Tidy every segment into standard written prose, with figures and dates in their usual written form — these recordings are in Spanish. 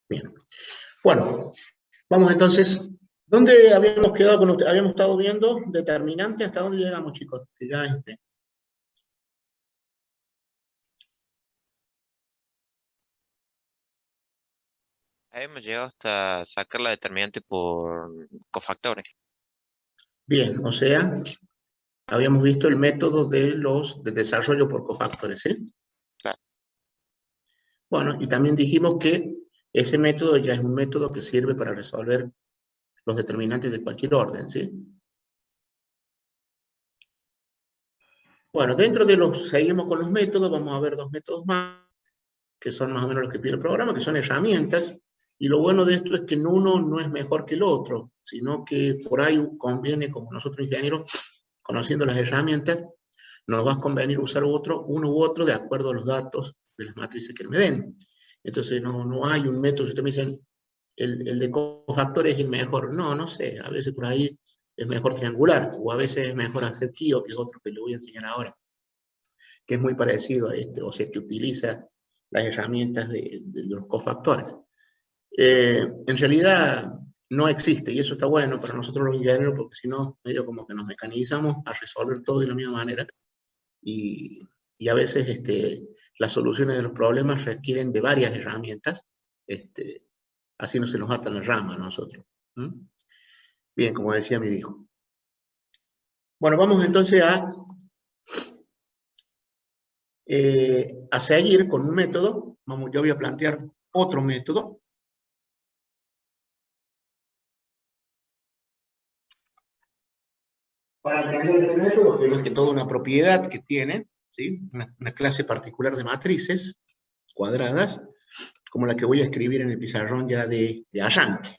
Bien. Bueno, vamos entonces. ¿Dónde habíamos quedado con usted? Habíamos estado viendo determinante. ¿Hasta dónde llegamos, chicos? Que ya Hemos llegado hasta sacar la determinante por cofactores. Bien, o sea, habíamos visto el método de desarrollo por cofactores, ¿sí? Claro. Bueno, y también dijimos que ese método ya es un método que sirve para resolver los determinantes de cualquier orden, ¿sí? Bueno, seguimos con los métodos, vamos a ver dos métodos más, que son más o menos los que pide el programa, que son herramientas, y lo bueno de esto es que uno no es mejor que el otro, sino que por ahí conviene, como nosotros ingenieros, conociendo las herramientas, nos va a convenir usar uno u otro de acuerdo a los datos de las matrices que me den. Entonces no hay un método, si usted me dicen, el de cofactores es el mejor. No, no sé, a veces por ahí es mejor triangular, o a veces es mejor hacer KIO, que es otro que le voy a enseñar ahora, que es muy parecido a este, o sea, que utiliza las herramientas de los cofactores. En realidad no existe, y eso está bueno para nosotros los ingenieros, porque si no, medio como que nos mecanizamos a resolver todo de la misma manera, y, y a veces las soluciones de los problemas requieren de varias herramientas, así no se nos ata la rama a nosotros. ¿Mm? Bien, como decía mi hijo. Bueno, vamos entonces a seguir con un método. Yo voy a plantear otro método. Para entender este método, que es que toda una propiedad que tiene, ¿sí? Una clase particular de matrices cuadradas, como la que voy a escribir en el pizarrón ya de arranque.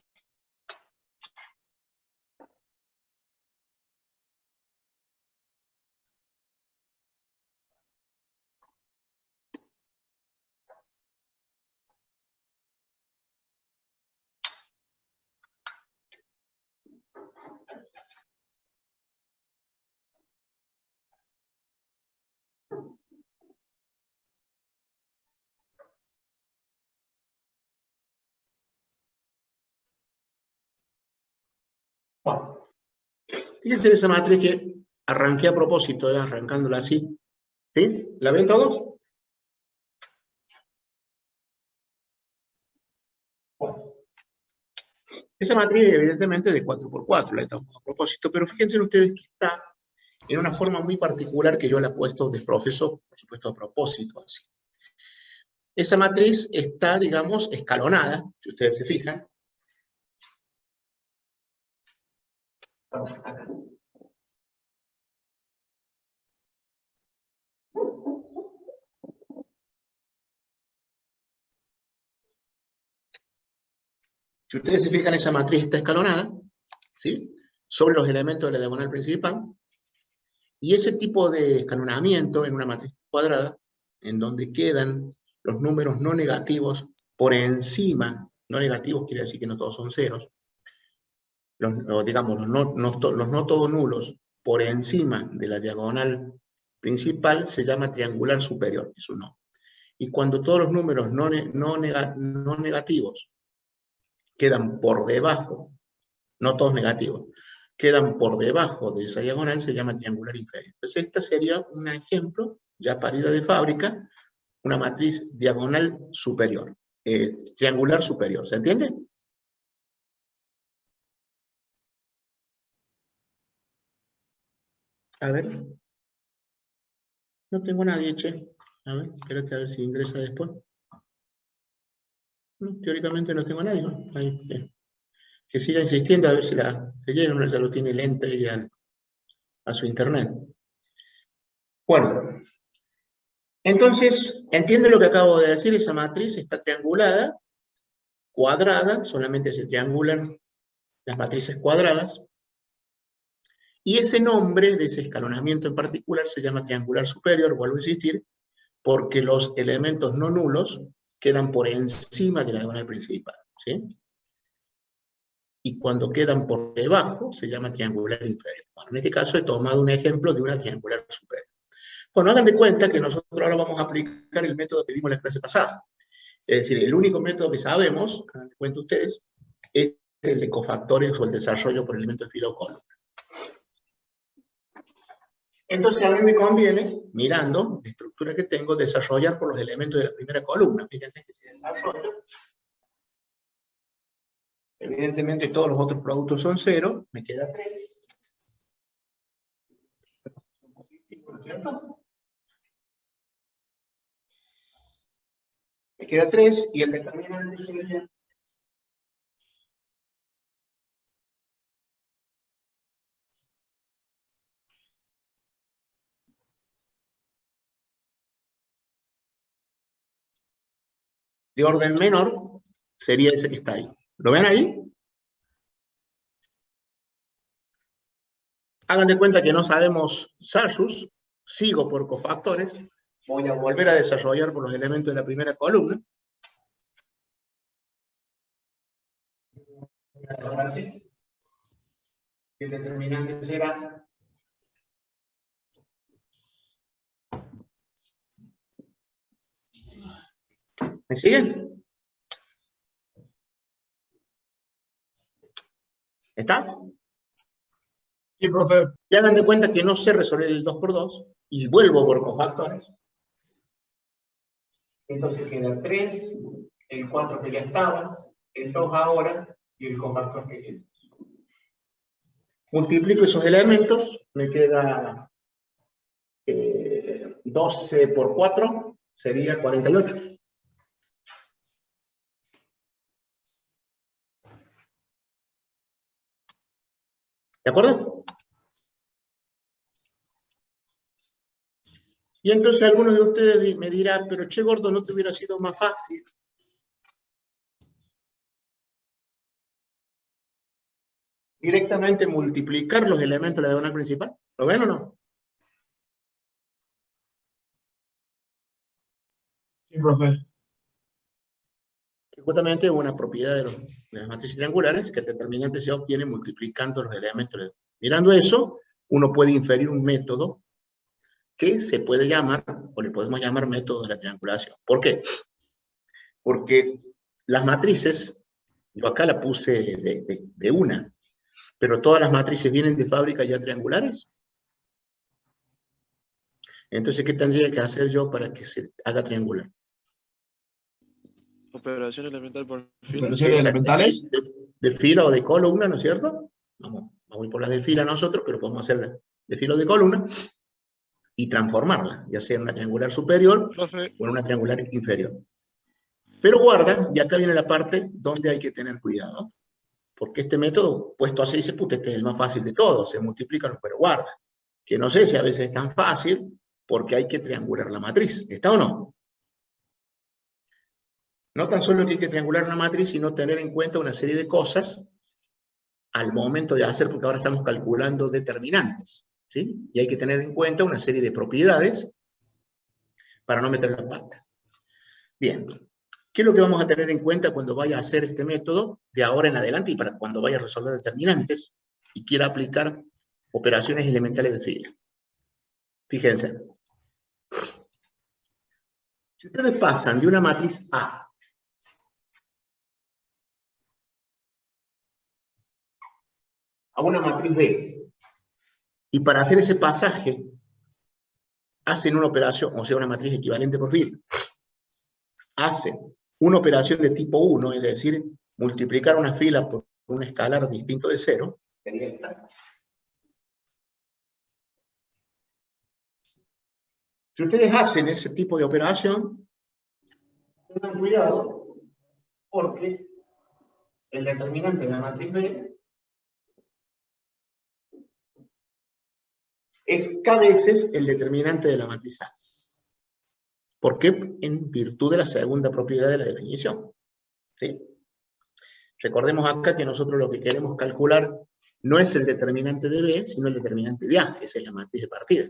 Bueno, fíjense esa matriz que arranqué a propósito, arrancándola así. ¿Sí? ¿La ven todos? Bueno, esa matriz evidentemente de 4x4, la he tomado a propósito, pero fíjense ustedes que está en una forma muy particular que yo la he puesto de profesor, por supuesto a propósito así. Esa matriz está, digamos, escalonada, si ustedes se fijan. Si ustedes se fijan, esa matriz está escalonada, ¿sí? Sobre los elementos de la diagonal principal. Y ese tipo de escalonamiento en una matriz cuadrada, en donde quedan los números no negativos por encima, no negativos quiere decir que no todos son ceros, digamos, los no todos nulos por encima de la diagonal principal se llama triangular superior, eso no. Y cuando todos los números no negativos quedan por debajo, no todos negativos, quedan por debajo de esa diagonal, se llama triangular inferior. Entonces, esta sería un ejemplo, ya parida de fábrica, una matriz diagonal superior, triangular superior. ¿Se entiende? A ver. No tengo a nadie, che. A ver, espérate a ver si ingresa después. No, teóricamente no tengo a nadie, ¿no? Ahí, que siga insistiendo a ver si se llega, no ya lo tiene lente y a su internet. Bueno, entonces, entiende lo que acabo de decir, esa matriz está triangulada, cuadrada, solamente se triangulan las matrices cuadradas, y ese nombre de ese escalonamiento en particular se llama triangular superior, vuelvo a insistir, porque los elementos no nulos quedan por encima de la diagonal principal, ¿sí? Y cuando quedan por debajo se llama triangular inferior. Bueno, en este caso he tomado un ejemplo de una triangular superior. Bueno, hagan de cuenta que nosotros ahora vamos a aplicar el método que vimos en la clase pasada. Es decir, el único método que sabemos, hagan de cuenta ustedes, es el de cofactores o el desarrollo por elementos de fila o columna. Entonces a mí me conviene, mirando la estructura que tengo, desarrollar por los elementos de la primera columna. Fíjense que si desarrollo, evidentemente todos los otros productos son 0, me queda 3. ¿No es cierto? Me queda 3 y el determinante sería de orden menor, sería ese que está ahí. ¿Lo ven ahí? Hagan de cuenta que no sabemos Sarsus, sigo por cofactores, voy a volver a desarrollar por los elementos de la primera columna. El determinante será ¿me siguen? ¿Está? Sí, profe. Y hagan de cuenta que no sé resolver el 2 por 2 y vuelvo por cofactores. Entonces queda 3, el 4 que ya estaba, el 2 ahora y el cofactor que queda. Multiplico esos elementos, me queda 12 por 4, sería 48. ¿De acuerdo? Y entonces alguno de ustedes me dirá, pero che gordo, ¿no te hubiera sido más fácil directamente multiplicar los elementos de la diagonal principal? ¿Lo ven o no? Sí, profe. Justamente una propiedad de las matrices triangulares que el determinante se obtiene multiplicando los elementos. Mirando eso, uno puede inferir un método que se puede llamar, o le podemos llamar método de la triangulación. ¿Por qué? Porque las matrices, yo acá la puse de una, pero todas las matrices vienen de fábrica ya triangulares. Entonces, ¿qué tendría que hacer yo para que se haga triangular? Operación elemental por fila. Operaciones elementales. De fila o de columna, ¿no es cierto? Vamos a ir por las de fila nosotros, pero podemos hacerlas de fila o de columna y transformarla, ya sea en una triangular superior Profe, o en una triangular inferior. Pero guarda, y acá viene la parte donde hay que tener cuidado, porque este método, puesto así, dice, puta, este es el más fácil de todos, se multiplican, pero guarda, que no sé si a veces es tan fácil, porque hay que triangular la matriz, ¿está o no? No tan solo que hay que triangular la matriz, sino tener en cuenta una serie de cosas al momento de hacer, porque ahora estamos calculando determinantes, ¿sí? Y hay que tener en cuenta una serie de propiedades para no meter la pata. Bien, ¿qué es lo que vamos a tener en cuenta cuando vaya a hacer este método de ahora en adelante y para cuando vaya a resolver determinantes y quiera aplicar operaciones elementales de fila? Fíjense. Si ustedes pasan de una matriz A a una matriz B, y para hacer ese pasaje hacen una operación, o sea, una matriz equivalente por fila, hacen una operación de tipo 1, es decir, multiplicar una fila por un escalar distinto de 0, sería esta. Si ustedes hacen ese tipo de operación, tengan cuidado, porque el determinante de la matriz B es K veces el determinante de la matriz A. ¿Por qué? En virtud de la segunda propiedad de la definición. ¿Sí? Recordemos acá que nosotros lo que queremos calcular no es el determinante de B, sino el determinante de A, esa es la matriz de partida.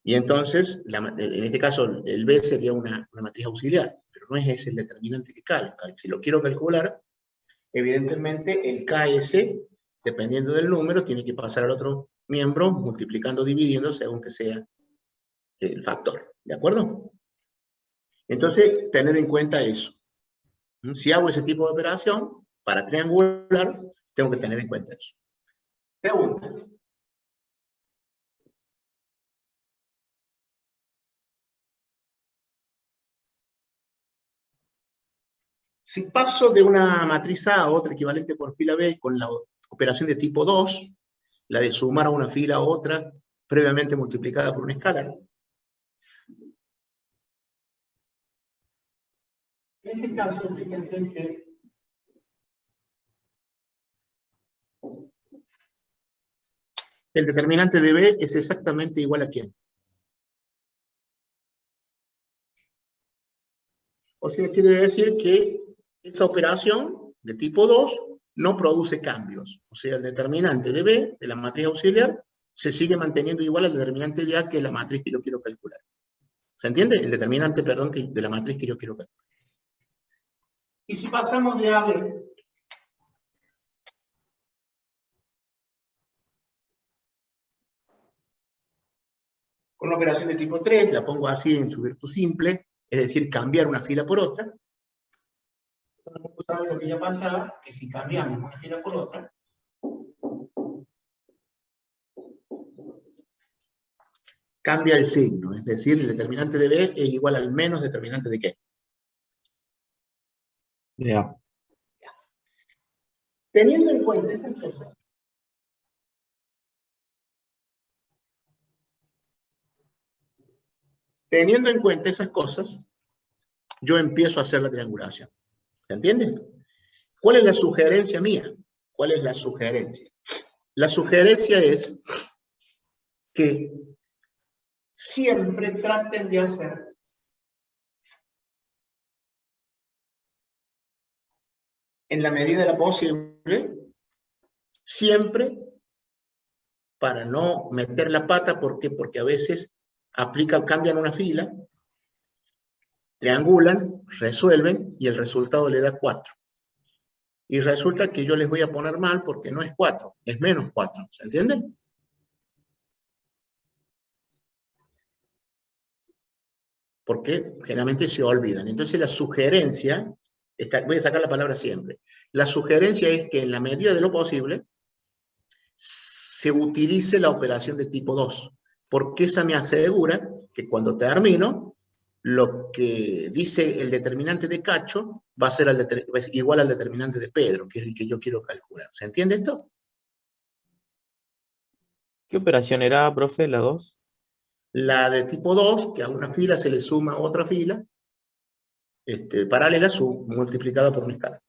Y entonces, en este caso, el B sería una matriz auxiliar, pero no es ese el determinante que calcula. Si lo quiero calcular, evidentemente el KS, dependiendo del número, tiene que pasar al otro miembro, multiplicando, dividiendo, según que sea el factor. ¿De acuerdo? Entonces, tener en cuenta eso. Si hago ese tipo de operación, para triangular, tengo que tener en cuenta eso. Pregunta. Si paso de una matriz A a otra equivalente por fila B con la operación de tipo 2, la de sumar a una fila a otra previamente multiplicada por un escalar. En este caso, fíjense que el determinante de B es exactamente igual a ¿quién? O sea, quiere decir que esa operación de tipo 2 no produce cambios. O sea, el determinante de B, de la matriz auxiliar, se sigue manteniendo igual al determinante de A, que es la matriz que yo quiero calcular. ¿Se entiende? El determinante, perdón, de la matriz que yo quiero calcular. Y si pasamos de A a B, con una operación de tipo 3, la pongo así en su virtud simple, es decir, cambiar una fila por otra. Lo que ya pasaba, que si cambiamos una fila por otra, cambia el signo, es decir, el determinante de B es igual al menos determinante de ¿qué? De A. Teniendo en cuenta estas cosas, yo empiezo a hacer la triangulación. ¿Se entiende? ¿Cuál es la sugerencia mía? ¿Cuál es la sugerencia? La sugerencia es que siempre traten de hacer en la medida de lo posible, siempre para no meter la pata. ¿Por qué? Porque a veces cambian una fila, triangulan, resuelven y el resultado le da 4. Y resulta que yo les voy a poner mal porque no es 4, es menos 4. ¿Se entienden? Porque generalmente se olvidan. Entonces la sugerencia, voy a sacar la palabra siempre, la sugerencia es que en la medida de lo posible se utilice la operación de tipo 2, porque esa me asegura que cuando termino, lo que dice el determinante de Cacho va a ser igual al determinante de Pedro, que es el que yo quiero calcular. ¿Se entiende esto? ¿Qué operación era, profe, la 2? La de tipo 2, que a una fila se le suma otra fila, paralela, multiplicada por una escala.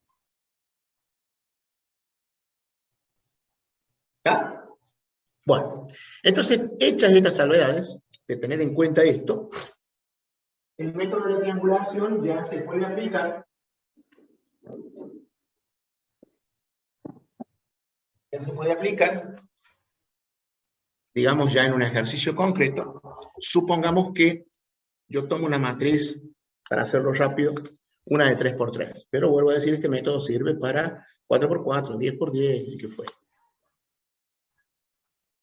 ¿Ya? Bueno, entonces, hechas estas salvedades, de tener en cuenta esto, el método de triangulación ya se puede aplicar. Ya se puede aplicar, digamos, ya en un ejercicio concreto. Supongamos que yo tomo una matriz, para hacerlo rápido, una de 3×3. Pero vuelvo a decir, este método sirve para 4×4, 10×10, el que fue.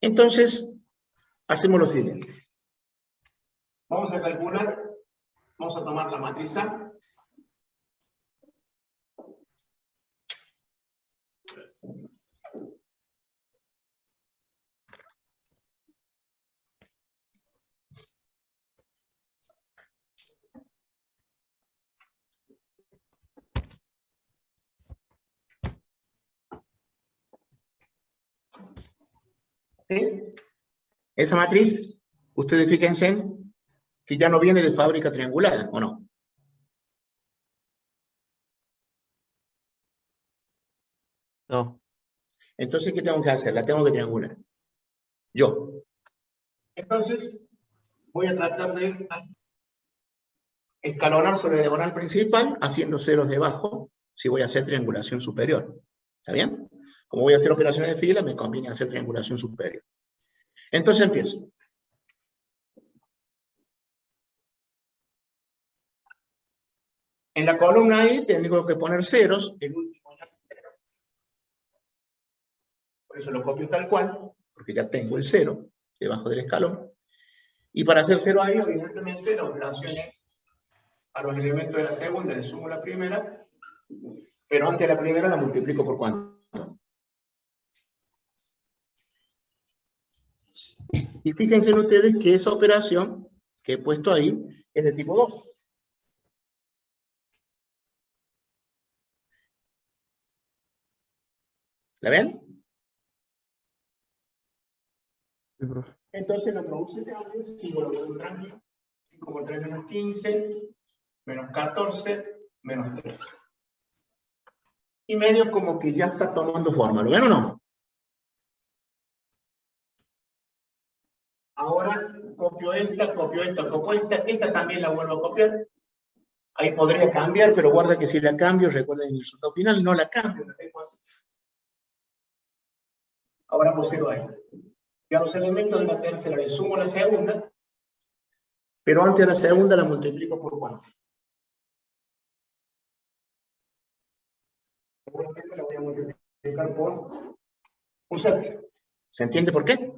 Entonces, hacemos lo siguiente. Vamos a calcular, vamos a tomar la matriz A. ¿Sí? Esa matriz, ustedes fíjense que ya no viene de fábrica triangulada, ¿o no? No. Entonces, ¿qué tengo que hacer? La tengo que triangular. Yo. Entonces, voy a tratar de escalonar sobre la diagonal principal, haciendo ceros debajo, si voy a hacer triangulación superior. ¿Está bien? Como voy a hacer operaciones de fila, me conviene hacer triangulación superior. Entonces empiezo. En la columna I tengo que poner ceros, el último ya es 0. Por eso lo copio tal cual, porque ya tengo el 0 debajo del escalón. Y para hacer 0 ahí, evidentemente, la operación es a los elementos de la segunda le sumo la primera, pero antes de la primera la multiplico por cuánto. Y fíjense ustedes que esa operación que he puesto ahí es de tipo 2. ¿La ven? Sí, profe. Entonces no produce cambios, sigo lo que tranquilo. 5 por 3 menos 15, menos 14, menos 3. Y medio como que ya está tomando forma, ¿lo ven o no? Ahora copio esta, copio esta también la vuelvo a copiar. Ahí podría cambiar, pero guarda que si la cambio, recuerden el resultado final, no la cambio, la tengo así. Ahora procedo a esto. Y a los elementos de la tercera le sumo la segunda, pero antes de la segunda la multiplico por cuánto. Seguramente la voy a multiplicar por un séptimo. ¿Se entiende por qué?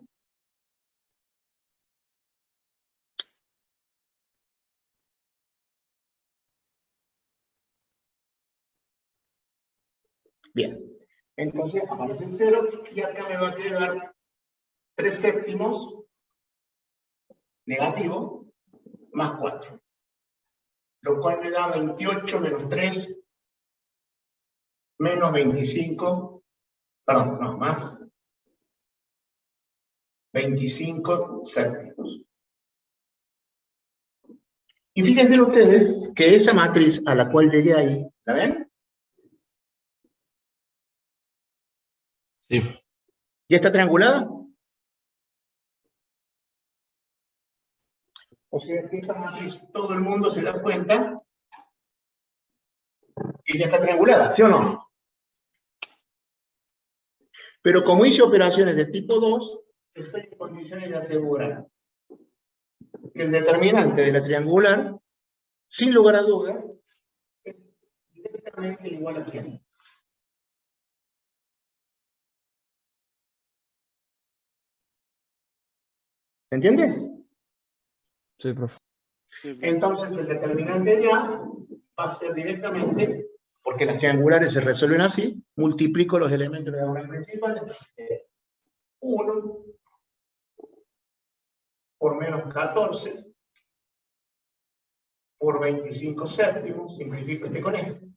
Bien. Entonces aparece el 0 y acá me va a quedar 3 séptimos negativo más 4. Lo cual me da 28 menos 3 menos 25, perdón, no, más 25 séptimos. Y fíjense ustedes que esa matriz a la cual llegué ahí, ¿la ven? Sí. ¿Ya está triangulada? O sea que esta matriz todo el mundo se da cuenta que ya está triangulada, ¿sí o no? Pero como hice operaciones de tipo 2, estoy en condiciones de asegurar que el determinante de la triangular, sin lugar a dudas, es directamente igual a 100. ¿Se entiende? Sí, profe. Sí, profe. Entonces el determinante ya va a ser directamente, porque las triangulares se resuelven así, multiplico los elementos de la diagonal principal, 1 por menos 14 por 25 séptimos, simplifico este con este.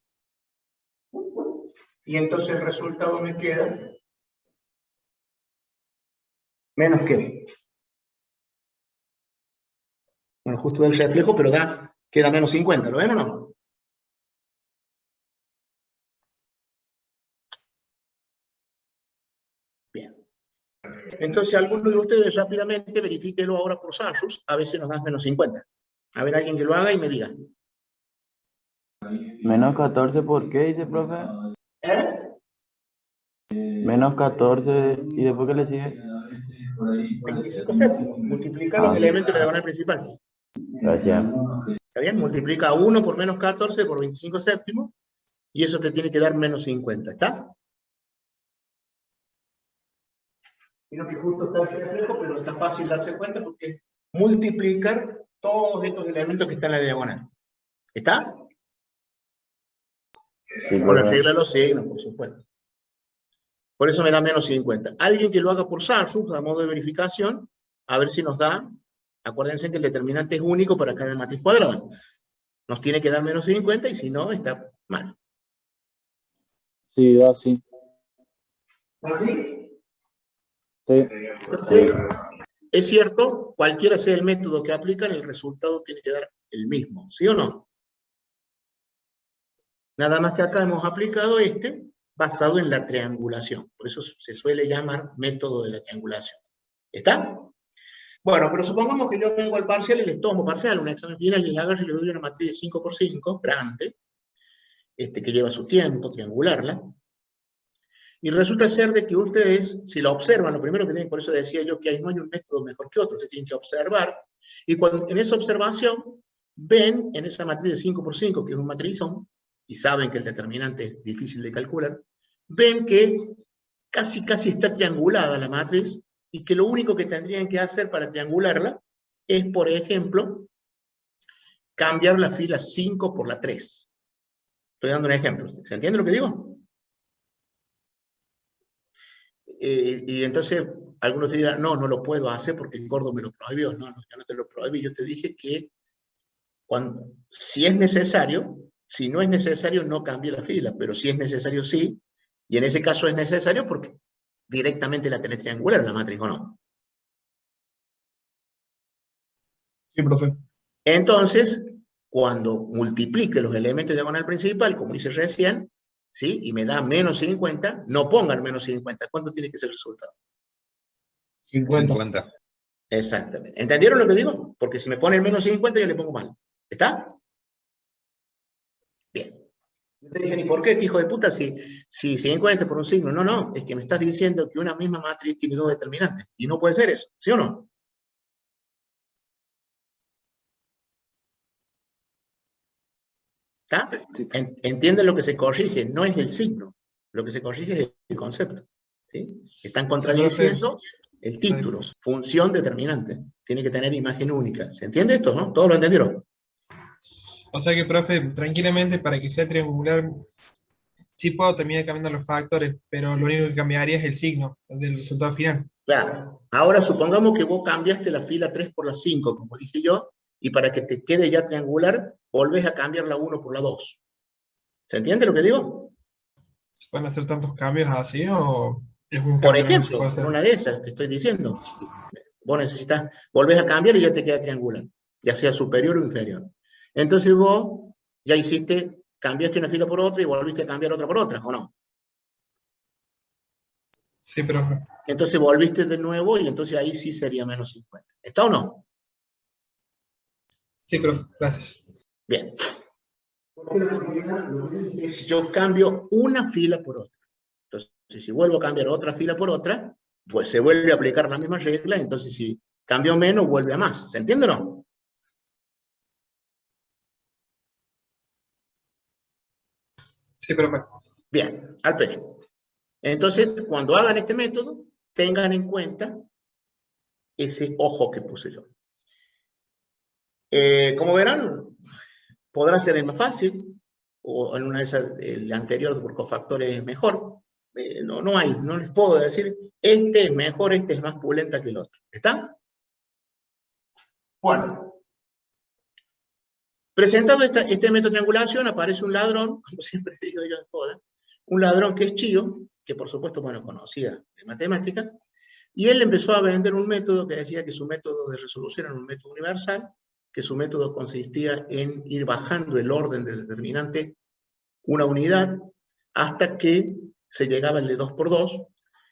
Y entonces el resultado me queda menos que, bueno, justo del reflejo, pero queda menos 50, ¿lo ven o no? Bien. Entonces alguno de ustedes rápidamente verifíquelo ahora por Sarjus, a ver si nos da menos 50. A ver, alguien que lo haga y me diga. Menos 14, ¿por qué dice, profe? ¿Eh? Menos 14, ¿y después qué le sigue? 25 séptimos. Multiplicar los Ah. elementos de la diagonal principal. Gracias. ¿Está bien? Multiplica 1 por menos 14 por 25 séptimos y eso te tiene que dar menos 50. ¿Está? Mira que justo está el reflejo, pero está fácil darse cuenta porque multiplicar todos estos elementos que están en la diagonal. ¿Está? Sí, Con la profe. regla de los signos, por supuesto. Por eso me da menos 50. Alguien que lo haga por Sarjus, a modo de verificación, a ver si nos da. Acuérdense que el determinante es único para cada matriz cuadrada. Nos tiene que dar menos 50 y si no, está mal. Sí, da, sí. ¿Así? Sí. Entonces, es cierto, cualquiera sea el método que aplican, el resultado tiene que dar el mismo. ¿Sí o no? Nada más que acá hemos aplicado este basado en la triangulación. Por eso se suele llamar método de la triangulación. ¿Está? Bueno, pero supongamos que yo vengo al parcial y les tomo parcial, un examen final, y le agarro y le doy una matriz de 5 por 5, grande, que lleva su tiempo, triangularla. Y resulta ser de que ustedes, si la observan, lo primero que tienen, por eso decía yo que ahí no hay un método mejor que otro, ustedes tienen que observar, y cuando en esa observación ven en esa matriz de 5 por 5, que es un matrizón, y saben que el determinante es difícil de calcular, ven que casi está triangulada la matriz, y que lo único que tendrían que hacer para triangularla es, por ejemplo, cambiar la fila 5 por la 3. Estoy dando un ejemplo. ¿Se entiende lo que digo? Y entonces algunos te dirán, no, no lo puedo hacer porque el gordo me lo prohibió. No, no, yo no te lo prohibí. Yo te dije que si es necesario, si no es necesario, no cambie la fila, pero si es necesario, sí. Y en ese caso es necesario porque directamente la tenés triangular en la matriz, ¿o no? Sí, profe. Entonces, cuando multiplique los elementos de diagonal principal, como hice recién, ¿sí? Y me da menos 50, no pongan menos 50. ¿Cuánto tiene que ser el resultado? 50. 50. Exactamente. ¿Entendieron lo que digo? Porque si me ponen menos 50, yo le pongo mal. ¿Está? Bien. Te dicen, ¿y por qué, hijo de puta, si 50 por un signo? No, no, es que me estás diciendo que una misma matriz tiene dos determinantes. Y no puede ser eso, ¿sí o no? ¿Está? Entienden lo que se corrige, no es el signo. Lo que se corrige es el concepto. ¿Sí? Están contradiciendo el título, función determinante. Tiene que tener imagen única. ¿Se entiende esto, no? ¿Todos lo entendieron? O sea que, profe, tranquilamente para que sea triangular, sí puedo terminar cambiando los factores, pero lo único que cambiaría es el signo del resultado final. Claro. Ahora supongamos que vos cambiaste la fila 3 por la 5, como dije yo, y para que te quede ya triangular, volvés a cambiar la 1 por la 2. ¿Se entiende lo que digo? ¿Se pueden hacer tantos cambios así o es un Por cambio que no se ejemplo, puede hacer? una de esas que estoy diciendo. Vos necesitas, volvés a cambiar y ya te queda triangular, ya sea superior o inferior. Entonces vos ya cambiaste una fila por otra y volviste a cambiar otra por otra, ¿o no? Sí, profe. Entonces volviste de nuevo y entonces ahí sí sería menos 50. ¿Está o no? Sí, profe, gracias. Bien. Si yo cambio una fila por otra, entonces si vuelvo a cambiar otra fila por otra, pues se vuelve a aplicar la misma regla, entonces si cambio menos, vuelve a más. ¿Se entiende o no? Sí, profe. Bien, al P. Entonces, cuando hagan este método, tengan en cuenta ese ojo que puse yo. Como verán, podrá ser el más fácil, o en una de esas, el anterior por cofactores es mejor. No les puedo decir, este es mejor, este es más pulenta que el otro. ¿Está? Bueno. Presentado este método de triangulación, aparece un ladrón, como siempre digo yo de todas, un ladrón que es Chío, que por supuesto, bueno, conocía de matemática, y él empezó a vender un método que decía que su método de resolución era un método universal, que su método consistía en ir bajando el orden del determinante una unidad hasta que se llegaba el de 2 por 2,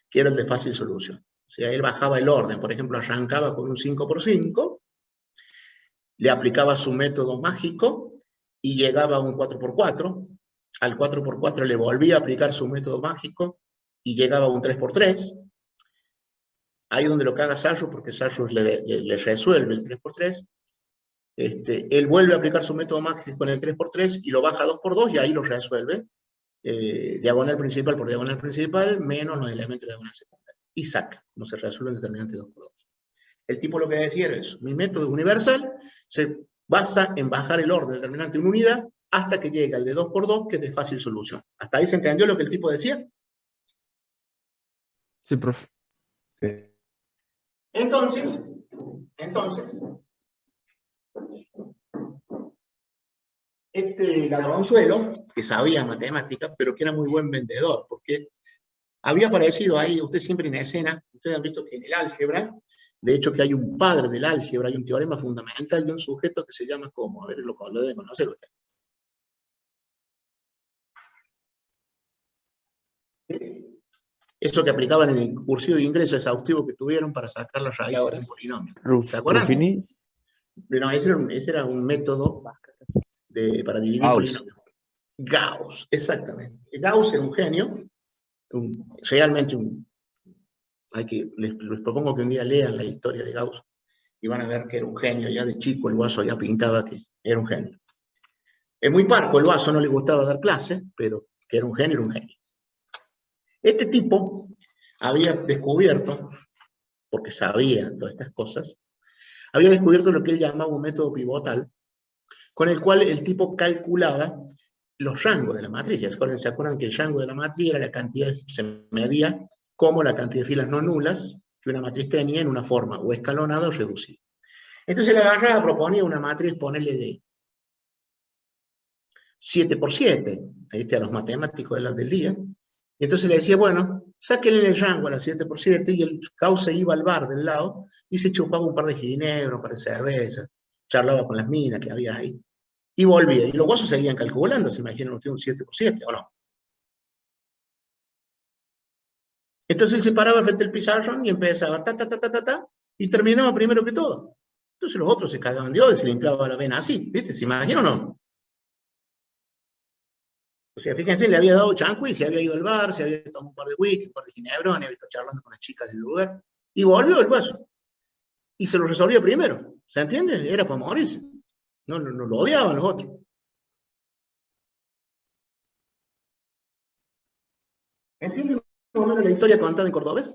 que era el de fácil solución. O sea, él bajaba el orden, por ejemplo, arrancaba con un 5 por 5, le aplicaba su método mágico y llegaba a un 4 por 4, al 4 por 4 le volvía a aplicar su método mágico y llegaba a un 3 por 3, ahí donde lo caga Sarrus, porque Sarrus le resuelve el 3 por 3, él vuelve a aplicar su método mágico con el 3 por 3 y lo baja a 2 por 2 y ahí lo resuelve, diagonal principal por diagonal principal, menos los elementos de diagonal secundaria. Y saca, como se resuelve el determinante 2 por 2. El tipo lo que decía era eso, mi método universal se basa en bajar el orden del determinante en unidad hasta que llega al de 2 por 2, que es de fácil solución. ¿Hasta ahí se entendió lo que el tipo decía? Sí, profe. Entonces, este ladronzuelo, que sabía matemáticas, pero que era muy buen vendedor, porque había aparecido ahí, usted siempre en escena, ustedes han visto que en el álgebra, de hecho que hay un padre del álgebra, hay un teorema fundamental de un sujeto que se llama ¿cómo? A ver, lo debe conocer usted. Eso que aplicaban en el cursillo de ingreso exhaustivo que tuvieron para sacar las raíces de un polinomio. ¿Se acuerdan? Ruffini. No, ese era un método para dividir polinomios. Gauss, exactamente. Gauss era un genio, realmente les propongo que un día lean la historia de Gauss y van a ver que era un genio. Ya de chico el Guaso ya pintaba que era un genio. Es muy parco, el Guaso no le gustaba dar clases, pero que era un genio, era un genio. Este tipo había descubierto, porque sabía todas estas cosas, había descubierto lo que él llamaba un método pivotal, con el cual el tipo calculaba los rangos de la matriz. ¿Se acuerdan que el rango de la matriz era la cantidad, se medía como la cantidad de filas no nulas que una matriz tenía en una forma o escalonada o reducida? Entonces la agarraba, proponía una matriz, ponerle de 7 por 7, a los matemáticos del día, y entonces le decía, bueno, sáquenle el rango a la 7 por 7, y el causa iba al bar del lado, y se chupaba un par de ginebra, un par de cervezas, charlaba con las minas que había ahí, y volvía, y los guasos seguían calculando, se imaginan ustedes un 7 por 7, ¿o no? Entonces él se paraba frente al pizarrón y empezaba, ta, ta, ta, ta, ta, ta, y terminaba primero que todo. Entonces los otros se cagaban de odio y se le inflaba la vena así, ¿viste? ¿Se imaginan o no? O sea, fíjense, le había dado chanco y se había ido al bar, se había tomado un par de whisky, un par de ginebrones, había estado charlando con las chicas del lugar, y volvió el guaso. Y se lo resolvió primero. ¿Se entiende? Era para morirse. No, no lo odiaban los otros. ¿Entienden más o menos la historia contada en cordobés?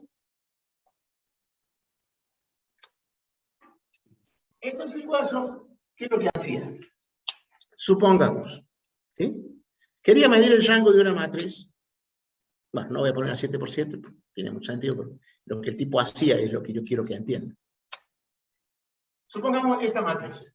Entonces el guaso, ¿qué es lo que hacía? Supongamos, ¿sí? Quería medir el rango de una matriz. Bueno, no voy a poner a 7 por 7, porque tiene mucho sentido, pero lo que el tipo hacía es lo que yo quiero que entiendan. Supongamos esta matriz.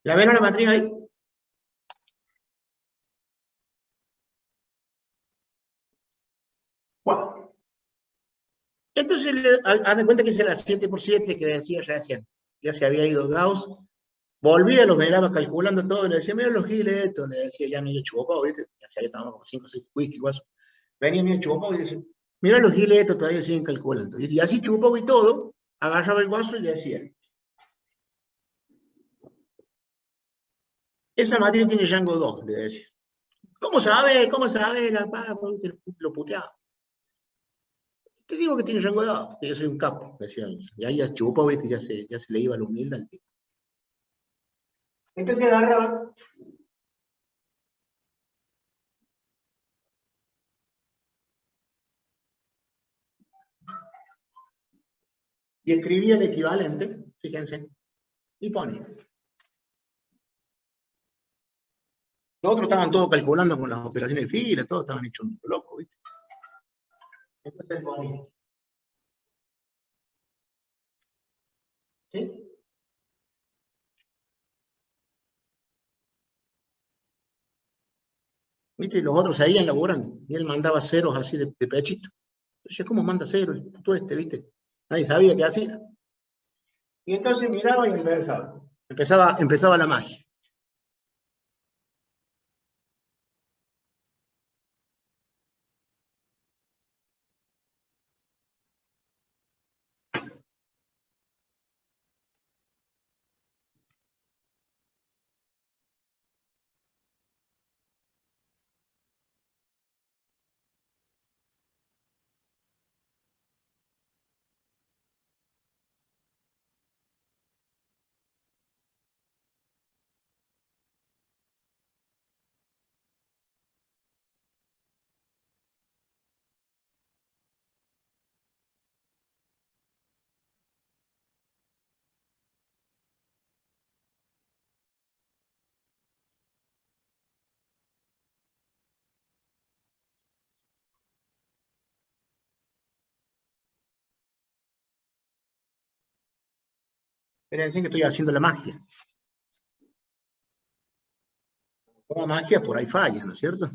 ¿La ven a la matriz ahí? Bueno, entonces, haz de cuenta que hice la 7 por 7 que decía recién. Ya se había ido Gauss, volvía, lo miraba calculando todo, le decía, mira los giles estos, le decía ya medio chupado, ¿viste? Ya se había tomado como 5 o 6 whisky, igual. Venía medio chupado y decía, mira los giles estos, todavía siguen calculando. Y así chupado y todo, agarraba el guaso y le decía, esa matriz tiene rango 2, le decía. ¿Cómo sabe? ¿Cómo sabe? Lo puteaba. Te digo que tiene rango 2, que yo soy un capo, decía. Y ahí ya chupó, ¿viste? Ya se le iba la humildad al tipo. Entonces agarraba y escribía el equivalente, fíjense, y ponía. Los otros estaban todos calculando con las operaciones de fila, todos estaban hechos un loco, ¿viste? Entonces ponía. ¿Sí? ¿Viste? Y los otros seguían laburando. Y él mandaba ceros así de pechito. Entonces, ¿cómo manda ceros? Todo ¿viste? Nadie sabía qué hacía. Y entonces miraba y empezaba. Empezaba la magia. Pero decir que estoy haciendo la magia. Como magia por ahí falla, ¿no es cierto?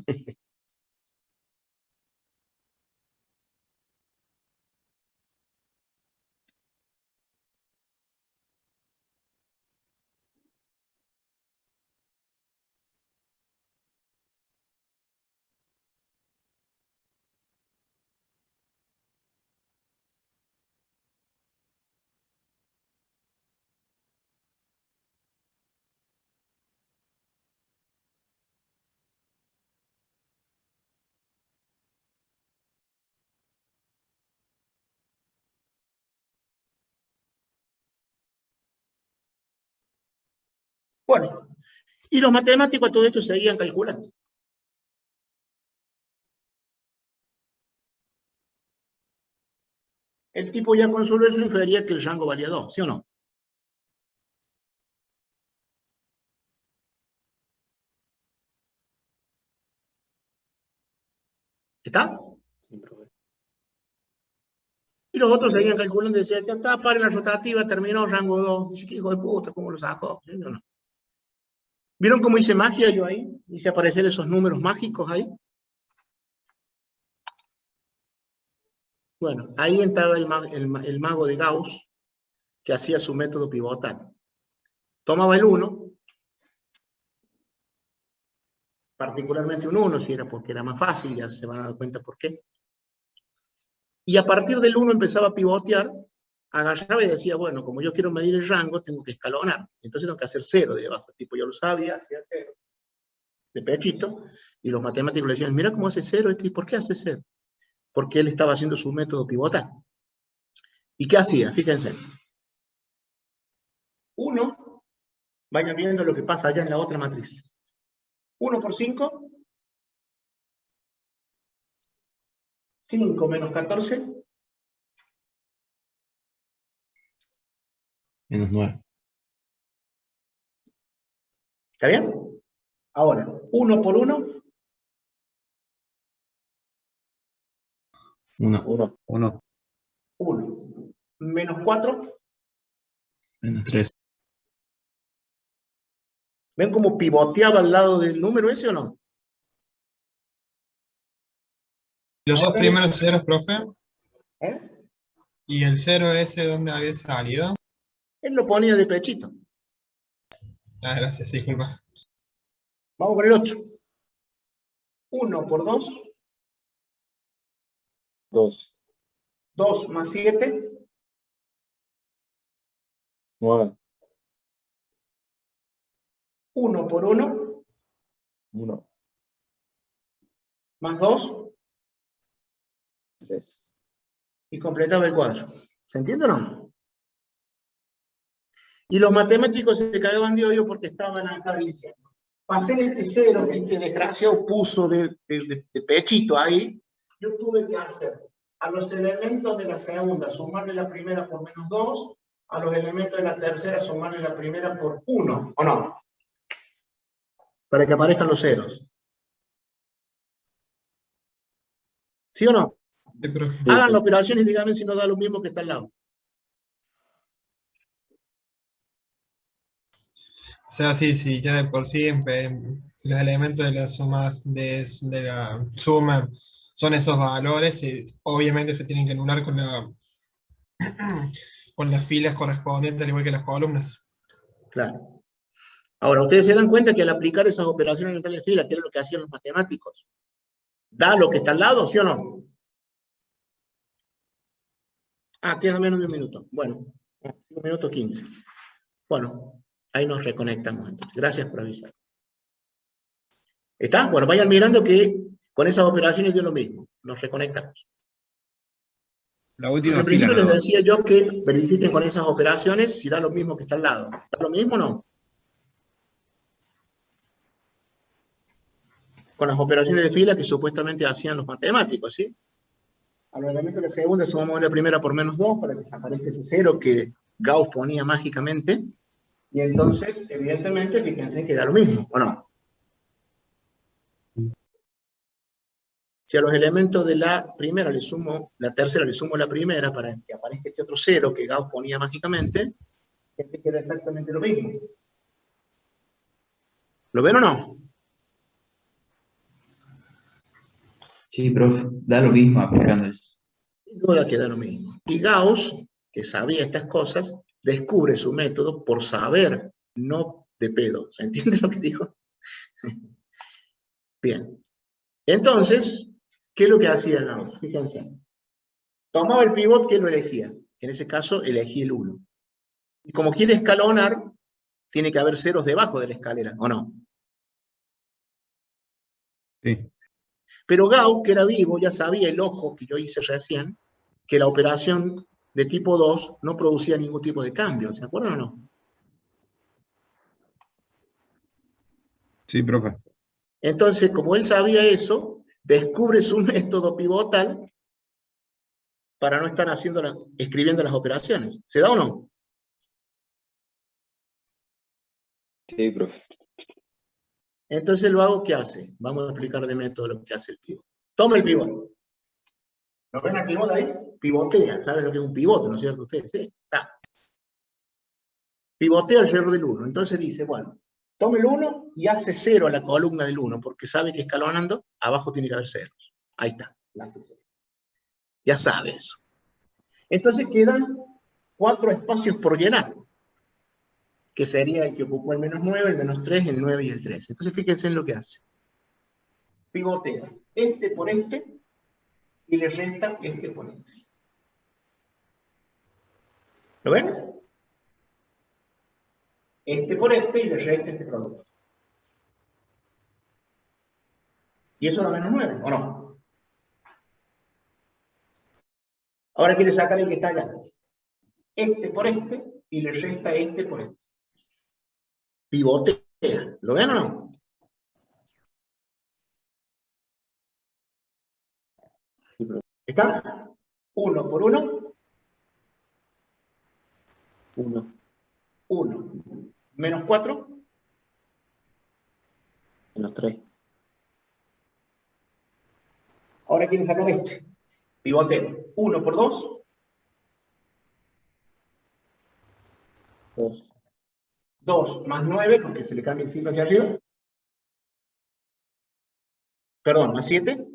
Bueno, y los matemáticos a todo esto seguían calculando. El tipo ya con solo eso infería que el rango valía 2, ¿sí o no? ¿Está? Y los otros seguían calculando y decían, ya está, paren la rotativa, terminó rango 2. Dice, ¿qué hijo de puta? ¿Cómo lo sacó? ¿Sí o no? ¿Vieron cómo hice magia yo ahí? Hice aparecer esos números mágicos ahí. Bueno, ahí entraba el mago de Gauss, que hacía su método pivotal. Tomaba el 1, particularmente un 1, si era porque era más fácil, ya se van a dar cuenta por qué. Y a partir del 1 empezaba a pivotear, agarraba y decía, bueno, como yo quiero medir el rango, tengo que escalonar. Entonces tengo que hacer 0 de abajo. El tipo yo lo sabía, hacía 0, de pechito, y los matemáticos le decían, mira cómo hace 0, ¿y por qué hace 0? Porque él estaba haciendo su método pivotal. ¿Y qué hacía? Fíjense. 1, vayan viendo lo que pasa allá en la otra matriz. 1 por 5, 5 menos 14, Menos 9. ¿Está bien? Ahora, 1 por 1, 1. 1. Menos 4, Menos 3. ¿ven cómo pivoteaba al lado del número ese o no? Los dos primeros ceros, profe. ¿Eh? ¿Y el 0 ese dónde había salido? Él lo ponía de pechito. Ah, gracias, disculpa. Vamos con el 8. 1 por 2, 2, 2 más 7, 9, 1 por 1, 1, más 2, 3. y completaba el cuadro. ¿Se entiende o no? Y los matemáticos se cagaban de odio porque estaban acá diciendo, para hacer este 0 que este desgraciado puso de pechito ahí, yo tuve que hacer a los elementos de la segunda sumarle la primera por menos 2, a los elementos de la tercera sumarle la primera por 1, ¿o no? Para que aparezcan los ceros. ¿Sí o no? Sí, profe. Hagan la operación y díganme si no da lo mismo que está al lado. O sea, sí, ya de por sí los elementos de la suma de la suma son esos valores y obviamente se tienen que anular con con las filas correspondientes al igual que las columnas. Claro. Ahora, ustedes se dan cuenta que al aplicar esas operaciones en tal fila, que es lo que hacían los matemáticos, ¿da lo que está al lado, sí o no? Ah, queda menos de un minuto. Bueno, 1 minuto 15. Bueno, ahí nos reconectamos entonces. Gracias por avisar. ¿Está? Bueno, vayan mirando que con esas operaciones dio lo mismo. Nos reconectamos. La última Al fila, principio les ¿no? decía yo que verifiquen con esas operaciones si da lo mismo que está al lado. ¿Da lo mismo o no? Con las operaciones de fila que supuestamente hacían los matemáticos, ¿sí? A los elementos de la segunda sumamos la primera por menos 2 para que desaparezca ese 0 que Gauss ponía mágicamente. Y entonces, evidentemente, fíjense que da lo mismo, ¿o no? Si a los elementos de la primera le sumo la tercera, le sumo la primera para que aparezca este otro 0 que Gauss ponía mágicamente, este queda exactamente lo mismo. ¿Lo ven o no? Sí, profe, da lo mismo aplicando eso. Sin duda que da lo mismo. Y Gauss, que sabía estas cosas, descubre su método por saber, no de pedo. ¿Se entiende lo que digo? Bien. Entonces, ¿qué es lo que hacía Gauss? Fíjense. Tomaba el pivot que lo elegía. En ese caso, elegí el 1. Y como quiere escalonar, tiene que haber ceros debajo de la escalera, ¿o no? Sí. Pero Gauss, que era vivo, ya sabía el ojo que yo hice recién, que la operación de tipo 2 no producía ningún tipo de cambio. ¿Se acuerdan o no? Sí, profe. Entonces, como él sabía eso, descubre su método pivotal para no estar escribiendo las operaciones. ¿Se da o no? Sí, profe. Entonces lo hago, ¿qué hace? Vamos a explicar de método lo que hace el pivot. Toma el pivot. ¿Lo ven al pivot ahí? Pivotea. ¿Saben lo que es un pivote, no es cierto ustedes? Sí. Pivotea alrededor del 1. Entonces dice, bueno, toma el 1 y hace 0 a la columna del 1, porque sabe que escalonando, abajo tiene que haber ceros. Ahí está. La hace 0. Ya sabe eso. Entonces quedan 4 espacios por llenar, que sería el que ocupó el -9, el -3, el 9 y el 3. Entonces fíjense en lo que hace. Pivotea este por este y le resta este por este. ¿Lo ven? Este por este y le resta este producto. Y eso da -9, ¿o no? Ahora quiere sacar el que está allá. Este por este y le resta este por este. Pivotea. ¿Lo ven o no? ¿Está? 1 por 1. 1. 1. -4. -3. Ahora quiere sacar este. Pivoteo. 1 por 2. 2. 2 más 9, porque se le cambia el signo hacia arriba. Perdón, más 7.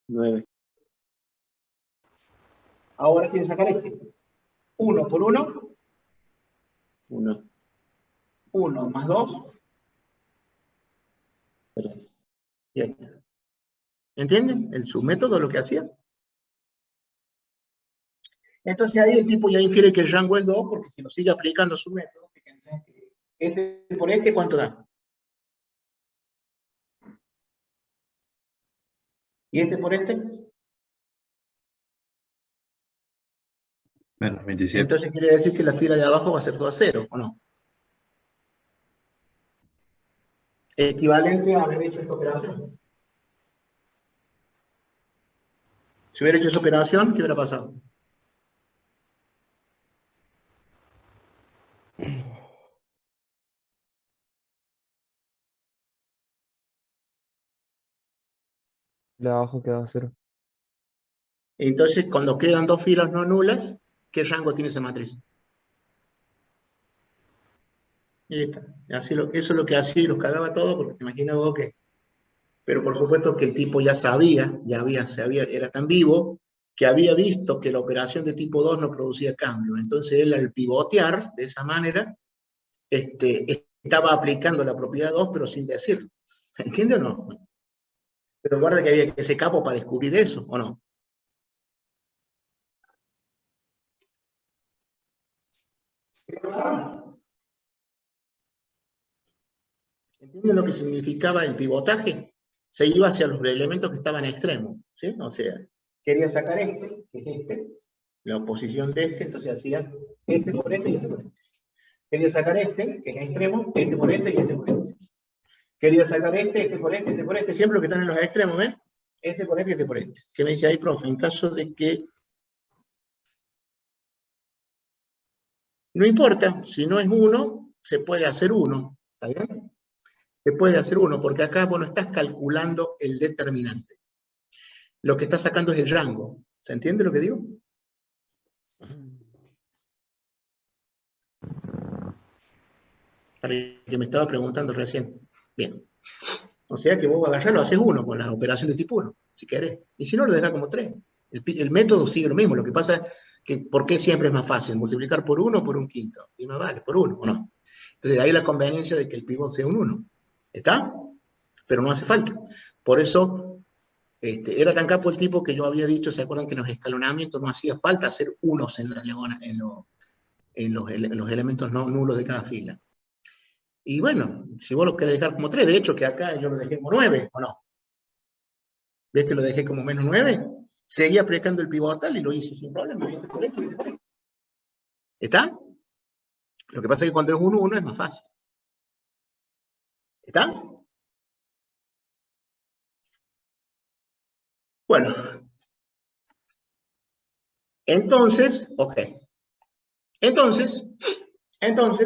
9. Ahora quiere sacar este. 1 por 1. 1. 1 más 2. 3. Y ahí está. ¿Entienden? Su método lo que hacía. Entonces ahí el tipo ya infiere que el rango es 2, porque si lo sigue aplicando su método, fíjense, este por este, ¿cuánto da? ¿Y este por este? -27. Entonces quiere decir que la fila de abajo va a ser toda 0, ¿o no? Equivalente a haber hecho esta operación. Si hubiera hecho esa operación, ¿qué hubiera pasado? La de abajo queda 0. Entonces, cuando quedan 2 filas no nulas, ¿qué rango tiene esa matriz? Y está. Eso es lo que hacía y los cagaba todo, porque te imaginas vos que... Pero por supuesto que el tipo ya sabía, era tan vivo, que había visto que la operación de tipo 2 no producía cambio. Entonces él, al pivotear de esa manera, estaba aplicando la propiedad 2, pero sin decirlo. ¿Entiende o no? Pero guarda que había que ser capo para descubrir eso, ¿o no? ¿Entienden lo que significaba el pivotaje? Se iba hacia los elementos que estaban extremos, ¿sí? O sea, quería sacar este, que es este, la oposición de este, entonces hacía este por este y este por este. Quería sacar este, que es extremo, este por este y este por este. Quería sacar este por este, siempre los que están en los extremos, ¿ven? Este por este y este por este. ¿Qué me dice ahí, profe? En caso de que... No importa, si no es 1, se puede hacer 1, ¿está bien? Se puede hacer 1, porque acá, bueno, estás calculando el determinante. Lo que estás sacando es el rango. ¿Se entiende lo que digo? Para el que me estaba preguntando recién. Bien. O sea que vos agarrás, lo haces 1 con la operación de tipo 1, si querés. Y si no, lo dejás como 3. El método sigue lo mismo. Lo que pasa es que, ¿por qué siempre es más fácil? Multiplicar por 1 o por un quinto. Y no vale, por 1, ¿o no? Entonces, de ahí la conveniencia de que el pivot sea un 1. ¿Está? Pero no hace falta. Por eso, era tan capo el tipo que yo había dicho, ¿se acuerdan que en los escalonamientos no hacía falta hacer unos en la diagonal, en los elementos no nulos de cada fila? Y bueno, si vos lo querés dejar como 3, de hecho que acá yo lo dejé como 9, ¿o no? ¿Ves que lo dejé como -9? Seguía aplicando el pivotal y lo hice sin problema. ¿Está? Lo que pasa es que cuando es 1, 1 es más fácil. ¿Está? Bueno. Entonces, ok. Entonces, esto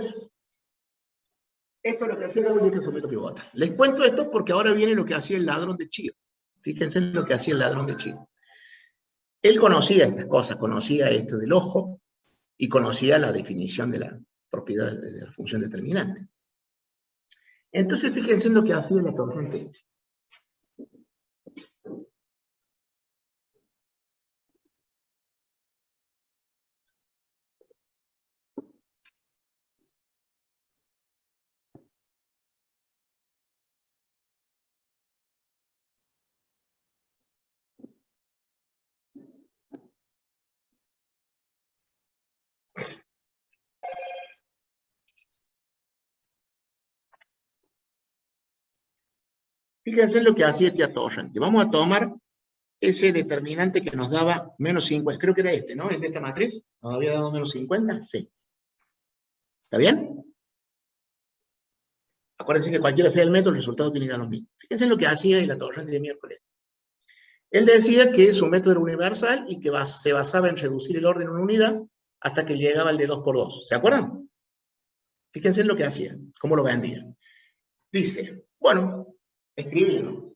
es lo que hacía el sujeto pivota. Les cuento esto porque ahora viene lo que hacía el ladrón de Chio. Fíjense en lo que hacía el ladrón de Chio. Él conocía estas cosas, conocía esto del ojo y conocía la definición de la propiedad de la función determinante. Entonces, fíjense en lo que hacía el atorrante este. Fíjense en lo que hacía este atorrante. Vamos a tomar ese determinante que nos daba menos 50. Creo que era este, ¿no? El de esta matriz. ¿Nos había dado menos 50? Sí. ¿Está bien? Acuérdense que cualquiera sea el método, el resultado tiene que dar lo mismo. Fíjense en lo que hacía el atorrante de miércoles. Él decía que su método era universal y que se basaba en reducir el orden en una unidad hasta que llegaba al de 2 por 2. ¿Se acuerdan? Fíjense en lo que hacía, cómo lo vendía. Dice, bueno, escribirlo.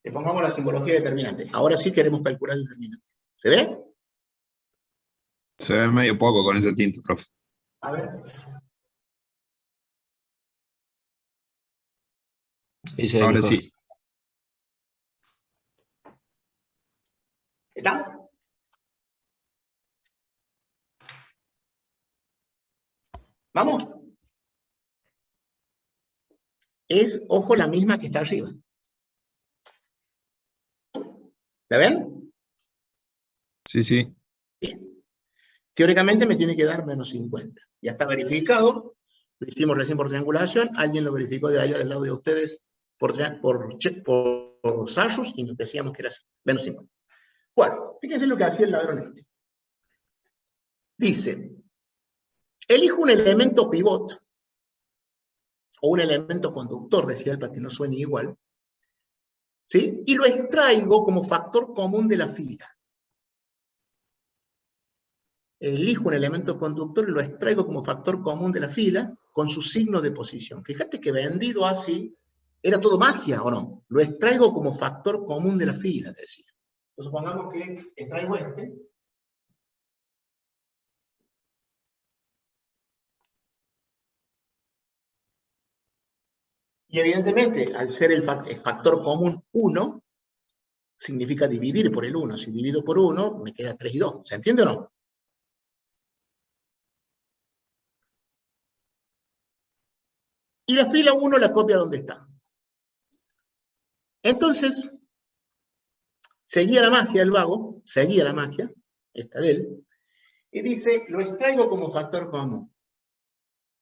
Le pongamos la simbología determinante. Ahora sí queremos calcular el determinante. ¿Se ve? Se ve medio poco con ese tinte, profe. A ver. Ahora sí. ¿Está? ¿Vamos? Es, ojo, la misma que está arriba. ¿La ven? Sí, sí. Bien. Teóricamente me tiene que dar menos 50. Ya está verificado. Lo hicimos recién por triangulación. Alguien lo verificó de allá del lado de ustedes por Sarsus y nos decíamos que era menos 50. Bueno, fíjense lo que hacía el ladrón este. Dice, elijo un elemento pivot o un elemento conductor, decía él, para que no suene igual, ¿sí? Y lo extraigo como factor común de la fila. Elijo un elemento conductor y lo extraigo como factor común de la fila con su signo de posición. Fíjate que vendido así, era todo magia, ¿o no? Lo extraigo como factor común de la fila, decía. Entonces supongamos que extraigo este. Y evidentemente, al ser el factor común 1, significa dividir por el 1. Si divido por 1, me queda 3 y 2. ¿Se entiende o no? Y la fila 1 la copia donde está. Entonces, seguía la magia el vago, seguía la magia, esta de él, y dice, lo extraigo como factor común.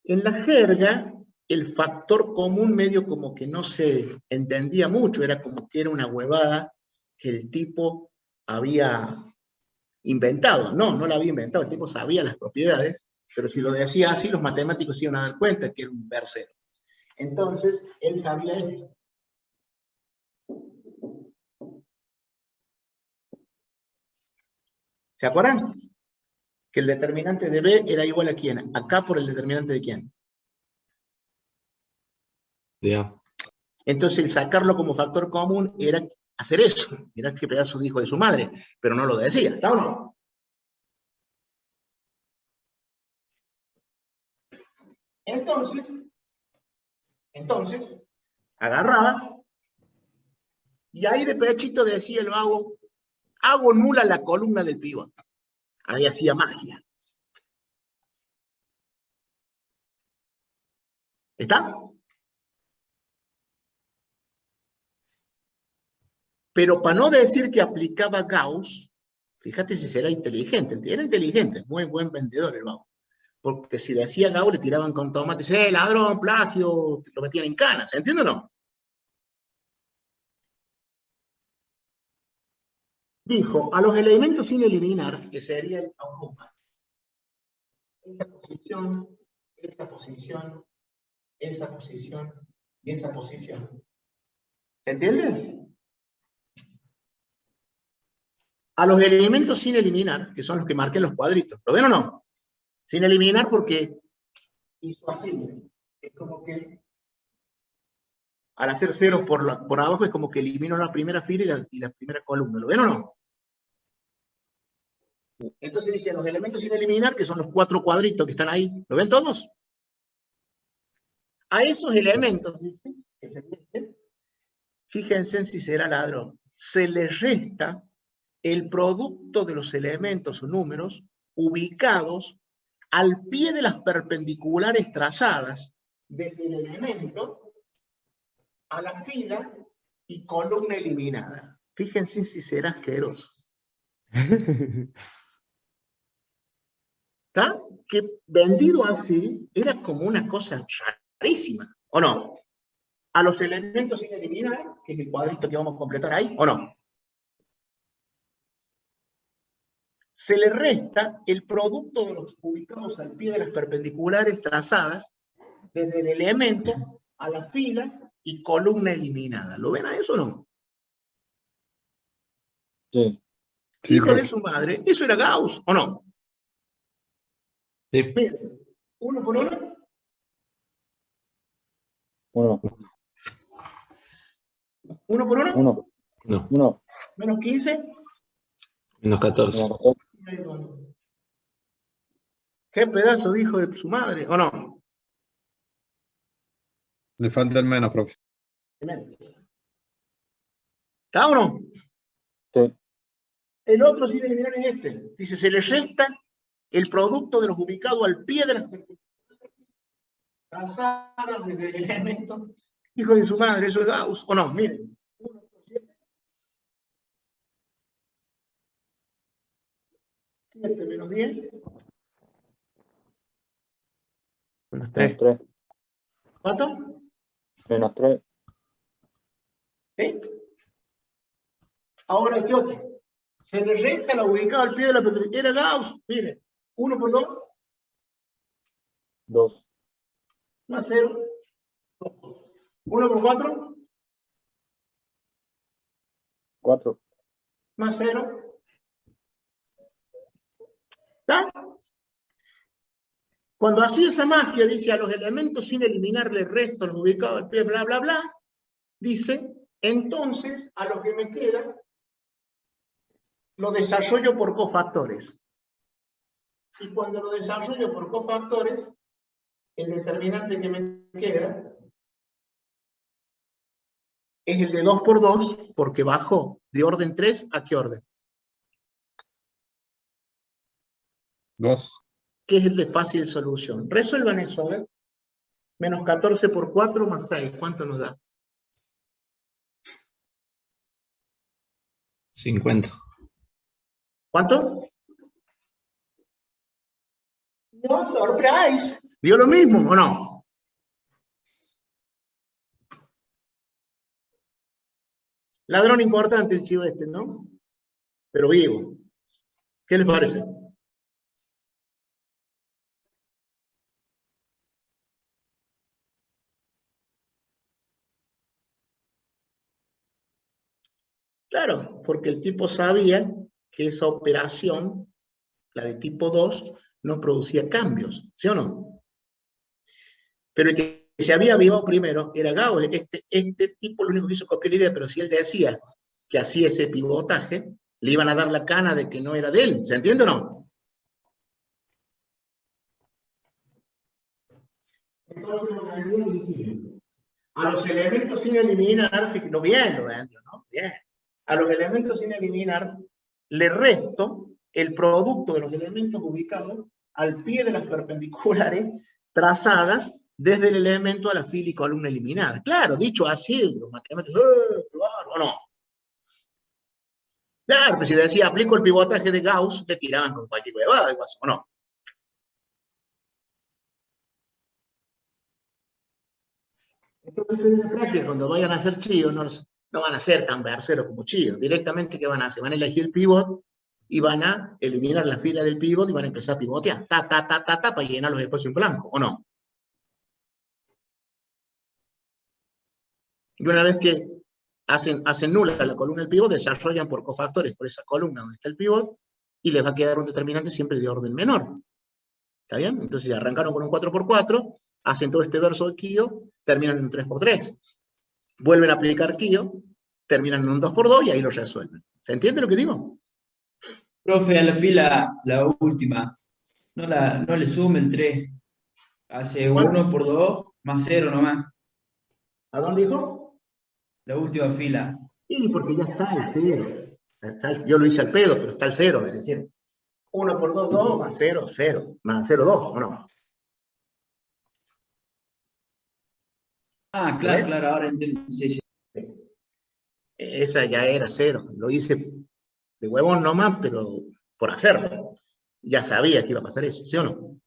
En la jerga, el factor común medio como que no se entendía mucho, era como que era una huevada que el tipo había inventado. No, no la había inventado, el tipo sabía las propiedades, pero si lo decía así, los matemáticos se iban a dar cuenta que era un versero. Entonces, él sabía esto. ¿Se acuerdan? Que el determinante de B era igual a quién. Acá por el determinante de quién. De A. Entonces, el sacarlo como factor común era hacer eso. Mirá que pedazo dijo de su madre, pero no lo decía. ¿Está o no? Entonces, agarraba, y ahí de pechito decía el vago, hago nula la columna del pivot. Ahí hacía magia. ¿Está? Pero para no decir que aplicaba Gauss, fíjate si será inteligente. Era inteligente, muy buen vendedor el vago. porque si decía Gauss le tiraban con tomates, ladrón, plagio, lo metían en canas, ¿entiende o no? Dijo, a los elementos sin eliminar, que serían ocupan esa posición, esa posición, esa posición y esa posición. ¿Se entiende? A los elementos sin eliminar, que son los que marqué en los cuadritos, ¿lo ven o no? Sin eliminar porque hizo así. Es como que al hacer ceros por abajo es como que elimino la primera fila y la primera columna. ¿Lo ven o no? Entonces dice los elementos sin eliminar, que son los 4 cuadritos que están ahí. ¿Lo ven todos? A esos elementos, dice, fíjense en si será ladrón, se les resta el producto de los elementos o números ubicados al pie de las perpendiculares trazadas desde el elemento a la fila y columna eliminada. Fíjense si será asqueroso. ¿Está? Que vendido así era como una cosa rarísima, ¿o no? A los elementos sin eliminar, que es el cuadrito que vamos a completar ahí, ¿o no? Se le resta el producto de los ubicados al pie de las perpendiculares trazadas desde el elemento a la fila y columna eliminada. ¿Lo ven a eso o no? Sí. Sí, Hijo de profe. su madre, ¿eso era Gauss o no? Sí. Miren, uno por uno. Uno. Uno por uno. Uno. No. Uno. Menos 15. Menos 14. ¿Qué pedazo de hijo de su madre? ¿O no? Le falta el menos, profe. ¿Está o no? Sí. El otro sin eliminar es este. Dice, se le resta el producto de los ubicados al pie de las trazadas desde el elemento. Hijo de su madre, eso es Gauss. ¿O no? Miren. 7 menos 10. Menos 3. Menos 3. ¿Cuánto? Menos 3. ¿Sí? Ahora este otro. Se le resta lo ubicado al pie de la perpendicular. Era Gauss. Miren. 1 por 2. 2. Más 0. 1 por 4. 4. Más 0. ¿Está? Cuando hacía esa magia, dice, a los elementos sin eliminarle el resto, los ubicados al pie, bla, bla, bla, dice, entonces, a lo que me queda, lo desarrollo por cofactores. Y cuando lo desarrollo por cofactores, el determinante que me queda es el de 2 por 2, porque bajó de orden 3 a ¿qué orden? 2. Que es el de fácil solución. Resuelvan eso, a ver. Menos 14 por 4 más 6, ¿cuánto nos da? 50. ¿Cuánto? No, surprise. ¿Dio lo mismo o no? Ladrón importante el chivo este, ¿no? Pero vivo. ¿Qué les parece? Claro, porque el tipo sabía que esa operación, la de tipo 2, no producía cambios, ¿sí o no? Pero el que se había avivado primero era Gauss. Este tipo lo único que hizo copiar la idea, pero si él decía que hacía ese pivotaje, le iban a dar la cana de que no era de él, ¿se entiende o no? Entonces lo que hay es decir, a los elementos sin eliminar, fíjense, bien lo ven, ¿no? Bien. A los elementos sin eliminar, le resto el producto de los elementos ubicados al pie de las perpendiculares trazadas desde el elemento a la fila y columna eliminada. Claro, dicho así, los matemáticos, claro, ¿o no? Claro, pues si decía, aplico el pivotaje de Gauss, le tiraban con cualquier huevada, ¿o no? Entonces, en la práctica, cuando vayan a hacer Chio, no van a ser tan verseros como Chio. Directamente, ¿qué van a hacer? Van a elegir el pivot y van a eliminar la fila del pivot y van a empezar a pivotear. Para llenar los espacios en blanco, ¿o no? Y una vez que hacen nula la columna del pivot, desarrollan por cofactores por esa columna donde está el pivot y les va a quedar un determinante siempre de orden menor. ¿Está bien? Entonces ya arrancaron con un 4x4, hacen todo este verso de Kio, terminan en un 3x3. Vuelven a aplicar Kio, terminan en un 2x2 y ahí lo resuelven. ¿Se entiende lo que digo? Profe, a la fila, la última, no le sume el 3. Hace Bueno. 1 por 2 más 0 nomás. ¿A dónde dijo? La última fila. Sí, porque ya está el 0. Yo lo hice al pedo, pero está el 0, es decir, 1 por 2, 2, más 0, 0, más 0, 2, ¿o no? Ah, claro, claro, ahora entiendo. Sí, sí. Esa ya era 0. Lo hice de huevón nomás, pero por hacerlo. Ya sabía que iba a pasar eso, ¿sí o no?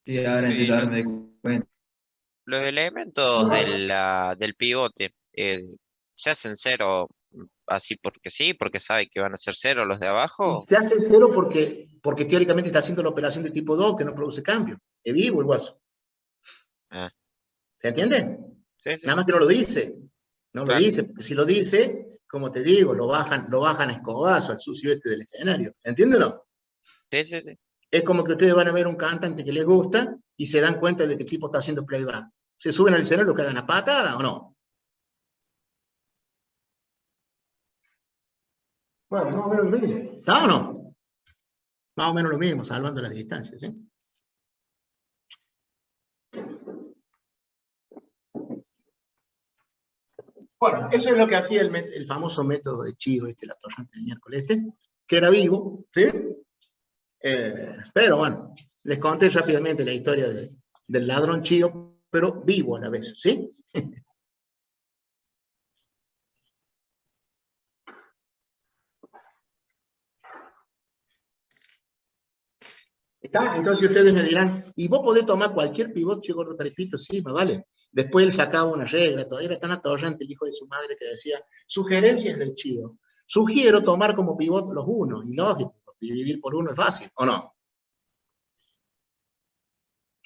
Sí, ahora entiendo, ahora me doy cuenta. Los elementos del pivote se hacen 0 así porque sí, porque sabe que van a ser 0 los de abajo. Se hace 0 porque teóricamente está haciendo la operación de tipo 2 que no produce cambio. Es vivo el guaso. Ah, ¿Se entiende? sí, sí. Nada más que no lo dice. No Claro. lo dice, porque si lo dice, como te digo, lo bajan a escobazo al sucio este del escenario. ¿Se entiende o no? Sí, sí, sí. Es como que ustedes van a ver un cantante que les gusta y se dan cuenta de que el tipo está haciendo playback. ¿Se suben al escenario que hagan a patada o no? Bueno, más o menos lo mismo. ¿Está o no? Más o menos lo mismo, salvando las distancias, ¿sí? Bueno, eso es lo que hacía el famoso método de Chio, la torrente del miércoles que era vivo, ¿sí? Pero bueno, les conté rápidamente la historia del ladrón Chio, pero vivo a la vez, ¿sí? ¿Está? Entonces ustedes me dirán, ¿y vos podés tomar cualquier pivot, chico, rotarifito? Sí, me vale. Después él sacaba una regla, todavía era tan atorrante el hijo de su madre que decía, sugerencias del Chio. Sugiero tomar como pivot los unos, y lógico, dividir por 1 es fácil, ¿o no?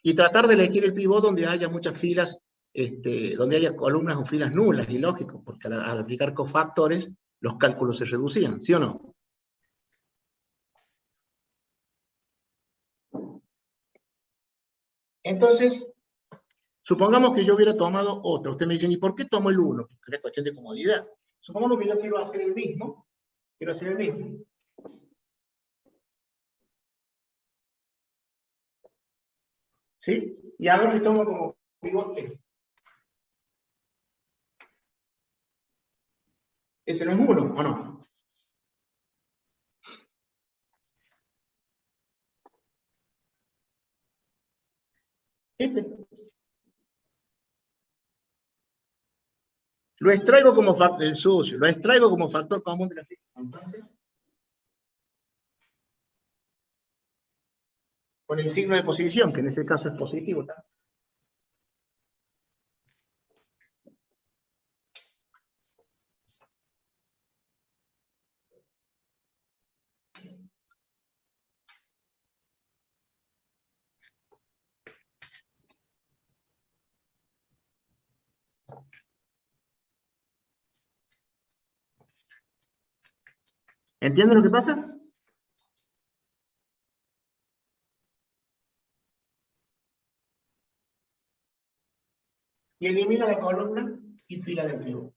Y tratar de elegir el pivot donde haya muchas filas, donde haya columnas o filas nulas, y lógico, porque al aplicar cofactores, los cálculos se reducían, ¿sí o no? Entonces, supongamos que yo hubiera tomado otro. Usted me dice, ¿y por qué tomo el 1? Porque es cuestión de comodidad. Supongamos que yo quiero hacer el mismo. ¿Sí? Y ahora si tomo como pivote. ¿Ese no es 1 o no? Lo extraigo como factor, el sucio, lo extraigo como factor común de la fila. Entonces, con el signo de posición, que en este caso es positivo, ¿está? ¿Entienden lo que pasa? Y elimina la columna y fila del pivot.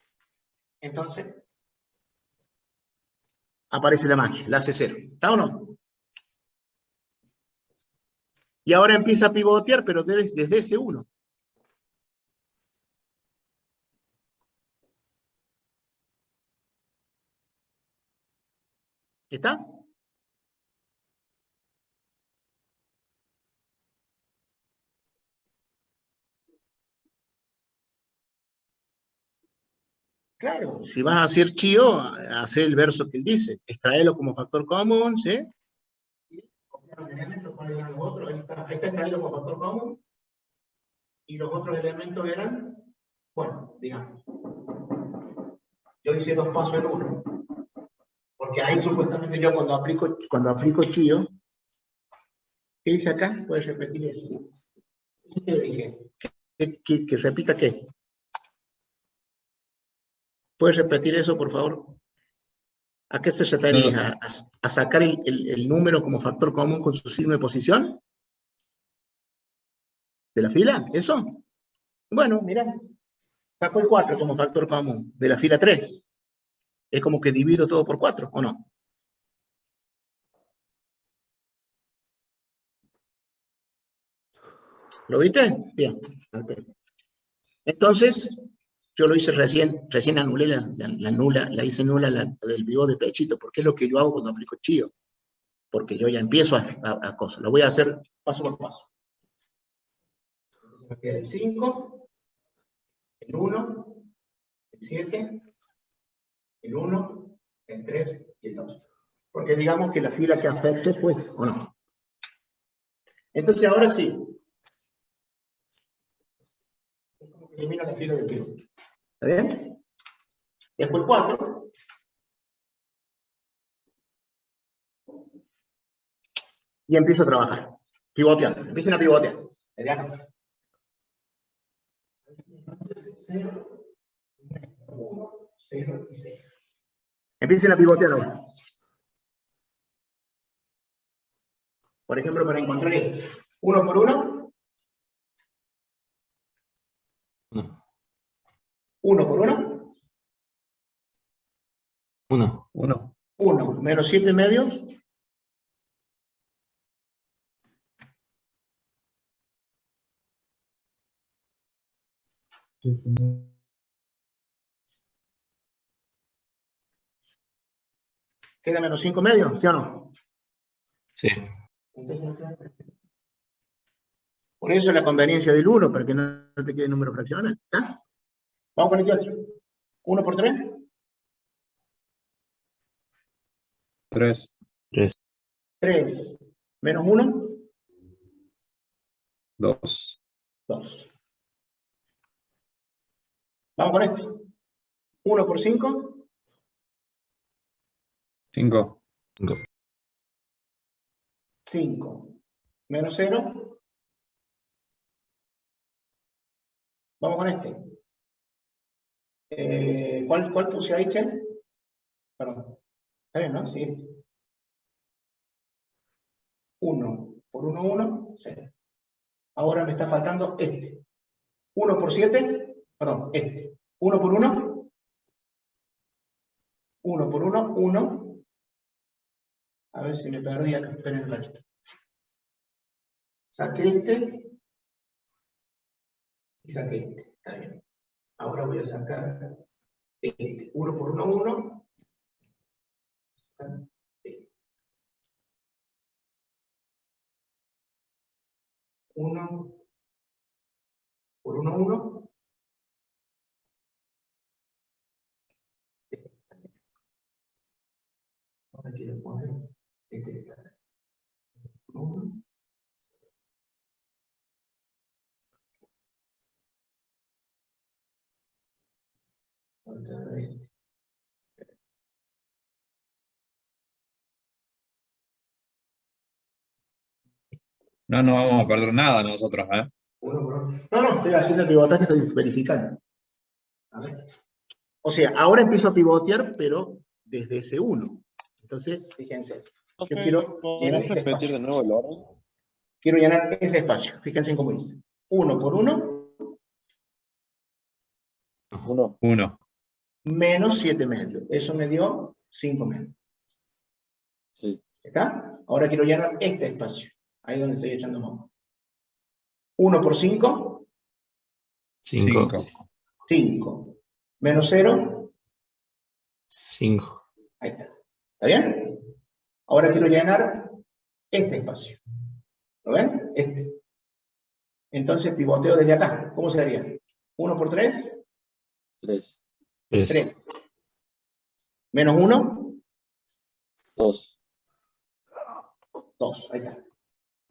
Entonces, aparece la magia, la hace 0. ¿Está o no? Y ahora empieza a pivotear, pero desde ese 1. ¿Está? Claro, si vas a hacer Chio, hace el verso que él dice, extraelo como factor común, ¿sí? Y copiar los elementos, ¿cuáles eran los otros? Ahí está extraído como factor común. Y los otros elementos eran Bueno, digamos. Yo hice 2 pasos en 1. Porque ahí supuestamente yo cuando aplico chío, ¿qué dice acá? ¿Puedes repetir eso? ¿Qué dije? ¿Que repita qué? ¿Puedes repetir eso, por favor? ¿A qué se refería? ¿A sacar el número como factor común con su signo de posición? ¿De la fila? ¿Eso? Bueno, mirá. Saco el 4 como factor común de la fila 3. Es como que divido todo por 4, ¿o no? ¿Lo viste? Bien. Entonces, yo lo hice recién anulé la hice nula la del pivot de pechito, porque es lo que yo hago cuando aplico chío. Porque yo ya empiezo a cosas. Lo voy a hacer paso por paso. Me queda el 5, el 1, el 7, el 1, el 3 y el 2. Porque digamos que la fila que afecte fue, ¿o no? Entonces ahora sí. Elimino la fila del pivot. ¿Está bien? Después 4. Y empiezo a trabajar. Pivoteando. Empiecen a pivotear. ¿Verdad? 0, 1, 0 y 0. Empiecen a pivotear ahora. Por ejemplo, para encontrar esto. 1 por 1. 1 por 1. 1. Menos 7 medios. ¿Queda menos 5 medios? ¿Sí o no? Sí. Por eso la conveniencia del 1, para que no te quede número fraccional. ¿Está? Vamos con el otro. 1 por 3. 3. 3. Menos 1. 2. 2. Vamos con esto. 1 por 5. 5. 5. Menos 0. Vamos con este. ¿Cuál puse ahí, Che? Perdón. Está bien, ¿no? Sí. 1 por 1, 1, 0. Ahora me está faltando este. 1 por 7. Perdón, este. 1 por 1. 1 por 1, 1. A ver si me perdí acá. Esperen un ratito. Saqué este. Y saqué este. Está bien. Ahora voy a sacar este. 1 por 1, 1. 1 por 1, 1. Ahora quiero poner este. 1. Otra vez. No nos vamos a perder nada nosotros, ¿eh? 1 por 1. No, estoy haciendo el pivotaje, estoy verificando. A ver. O sea, ahora empiezo a pivotear, pero desde ese 1. Entonces, fíjense. Yo quiero llenar este repetir espacio. de nuevo el orden? Quiero llenar ese espacio. Fíjense en cómo dice. 1 por 1. 1. Menos 7 medios. Eso me dio 5 medios. Sí. ¿Está? Ahora quiero llenar este espacio. Ahí donde estoy echando mano. 1 por 5. 5. 5. Menos 0. 5. Ahí está. ¿Está bien? Ahora quiero llenar este espacio. ¿Lo ven? Este. Entonces pivoteo desde acá. ¿Cómo se haría? 1 por 3. 3. 3. Menos 1. 2. 2. Ahí está.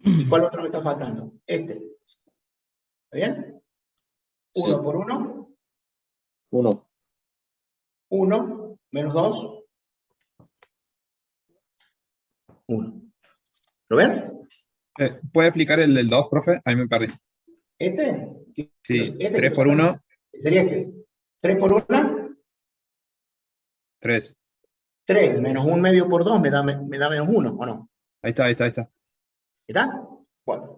¿Y cuál otro me está faltando? Este. ¿Está bien? 1 Sí. por 1. 1. 1 menos 2. 1. ¿Lo ven? ¿Puede explicar el del 2, profe? Ahí me perdí. Este. Sí, Este 3 por 1, sería este. 3 por 1. 3. 3 menos 1 medio por 2 me da menos 1, ¿o no? Ahí está, ahí está, ahí está. ¿Está? Bueno.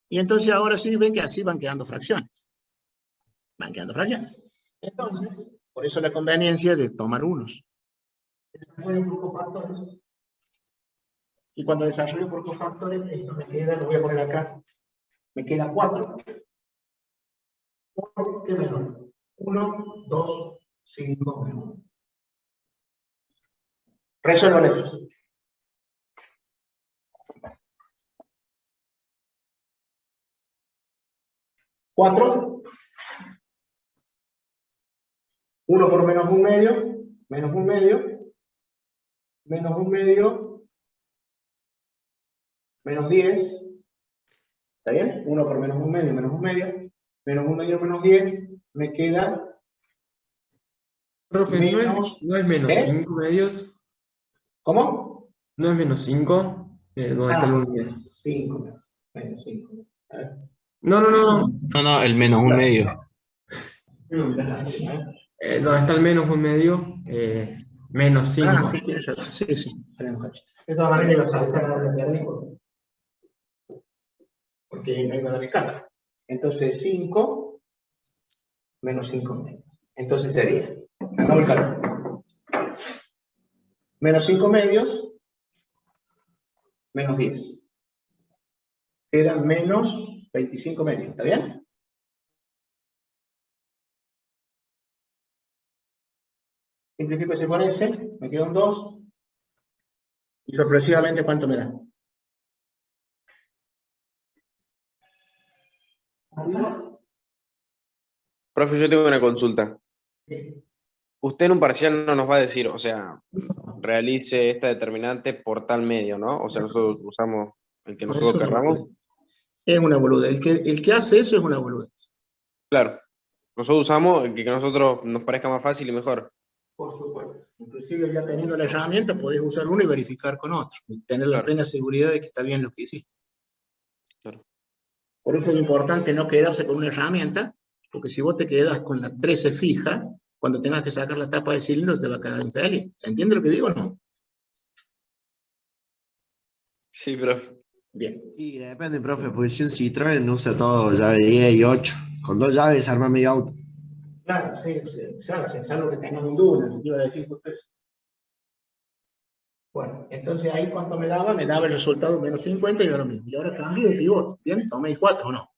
Y entonces ahora sí ven que así van quedando fracciones. Van quedando fracciones. Entonces, por eso la conveniencia de tomar unos. Desarrollo por cofactores. Y cuando desarrollo por cofactores, esto me queda, lo voy a poner acá, me queda 4. ¿Por qué menor? 1, 2, 5 menor. Resuelvan eso. ¿4? 1 por menos 1 medio, menos 1 medio, menos 1 medio, menos 10. ¿Está bien? 1 por menos 1 medio, menos 1 medio, menos 1 medio, menos 10, me queda Profe, menos... no es menos ¿eh? 5 medios, ¿Cómo? no es menos 5, ¿dónde está el 1 medio? 5, menos 5. A ver. No, no, no, No, no, el menos 1 medio. ¿dónde está el menos 1 medio? Menos 5. Ah, sí, tienes razón. Sí, sí. De todas maneras, iba a saltar ahora la película. Porque no iba a dar el cambio. Entonces, 5 menos 5 medios. Entonces sería, hagamos el cálculo. Menos 5 medios, menos 10. Quedan menos 25 medios. ¿Está bien? Simplifico ese por ese, me queda un 2. Y sorpresivamente, ¿cuánto me da? Profe, yo tengo una consulta. Usted en un parcial no nos va a decir, o sea, realice esta determinante por tal medio, ¿no? O sea, nosotros usamos el que nosotros Eso querramos. es una boludez. El que hace eso es una boludez. Claro, nosotros usamos el que a nosotros nos parezca más fácil y mejor. Por supuesto. Inclusive ya teniendo la herramienta, podés usar uno y verificar con otro. Y tener la Claro. plena seguridad de que está bien lo que hiciste. Claro. Por eso es importante no quedarse con una herramienta, porque si vos te quedas con la 13 fija, cuando tengas que sacar la tapa de cilindro te va a quedar infeliz. ¿Se entiende lo que digo o no? Sí, profe. Bien. Y depende, profe, porque si un Citroën usa todo llave 10 y 8, con 2 llaves arma medio auto. Claro, sí, salvo que tengas un Duna, iba a decir usted. Bueno, entonces ahí cuánto me daba el resultado menos 50 y ahora mismo. Y ahora cambio de pivote, ¿bien? Tomé el 4 o no.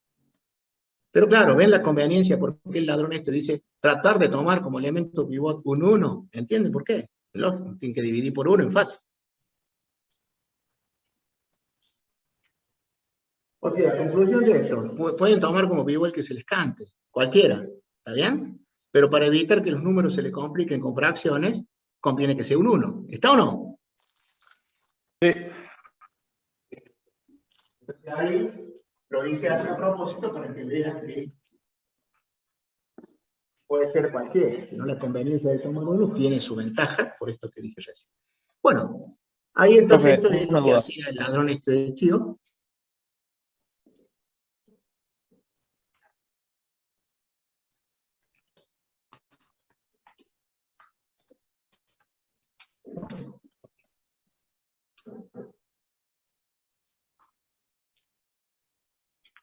Pero claro, ven la conveniencia, porque el ladrón este dice tratar de tomar como elemento pivot un 1. ¿Entienden por qué? Lógico, tienen que dividir por 1 en fase. O sea, conclusión de esto, pueden tomar como pivot el que se les cante, cualquiera, ¿está bien? Pero para evitar que los números se les compliquen con fracciones, conviene que sea un 1. ¿Está o no? Sí. Entonces ahí lo hice a propósito para que vean que puede ser cualquiera. Si no, la conveniencia de tomar uno tiene su ventaja, por esto que dije recién. Bueno, ahí entonces Profe, esto es una lo que duda. hacía el ladrón este de Chío.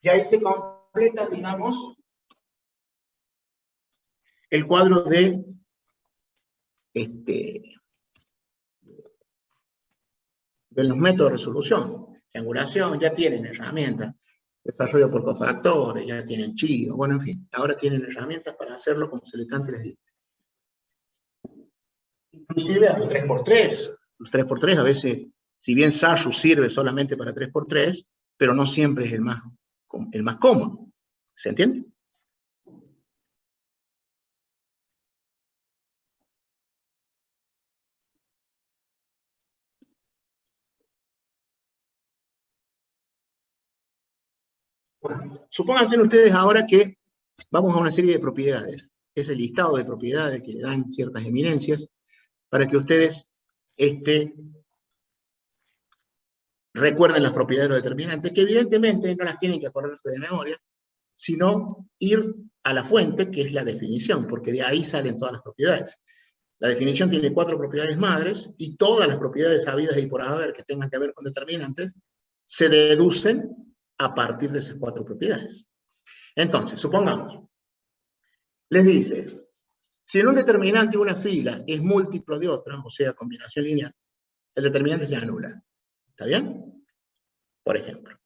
Y ahí se completa, digamos, el cuadro de los métodos de resolución. Triangulación, ya tienen herramientas. Desarrollo por cofactores, ya tienen Chío, bueno, en fin. Ahora tienen herramientas para hacerlo como se les cante les digo. Inclusive a los 3x3. Los 3x3 a veces, si bien Sarsu sirve solamente para 3x3, pero no siempre es el más cómodo. ¿Se entiende? Bueno, supónganse ustedes ahora que vamos a una serie de propiedades. Es el listado de propiedades que le dan ciertas eminencias para que ustedes recuerden las propiedades de los determinantes, que evidentemente no las tienen que acordarse de memoria, sino ir a la fuente, que es la definición, porque de ahí salen todas las propiedades. La definición tiene 4 propiedades madres, y todas las propiedades habidas y por haber que tengan que ver con determinantes, se deducen a partir de esas 4 propiedades. Entonces, supongamos, les dice, si en un determinante una fila es múltiplo de otra, o sea, combinación lineal, el determinante se anula. ¿Está bien? Por ejemplo.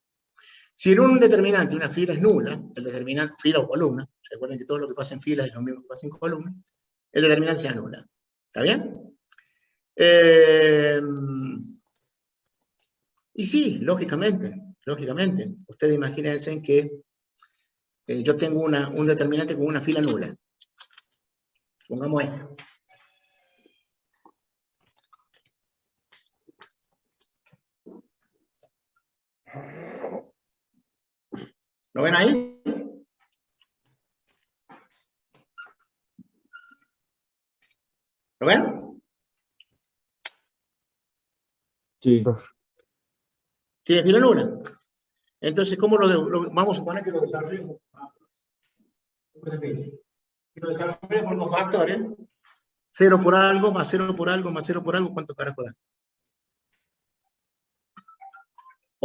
Si en un determinante una fila es nula, el determinante, fila o columna, recuerden que todo lo que pasa en fila es lo mismo que pasa en columna, el determinante se anula. ¿Está bien? Y sí, lógicamente, ustedes imagínense que yo tengo un determinante con una fila nula. Pongamos esto. ¿Lo ven ahí? ¿Lo ven? Sí. Tiene fila nula. Entonces, ¿cómo vamos a suponer que lo desarrollemos? Lo desarrollemos por los factores. 0 por algo, más 0 por algo, más 0 por algo, ¿cuánto carajo da?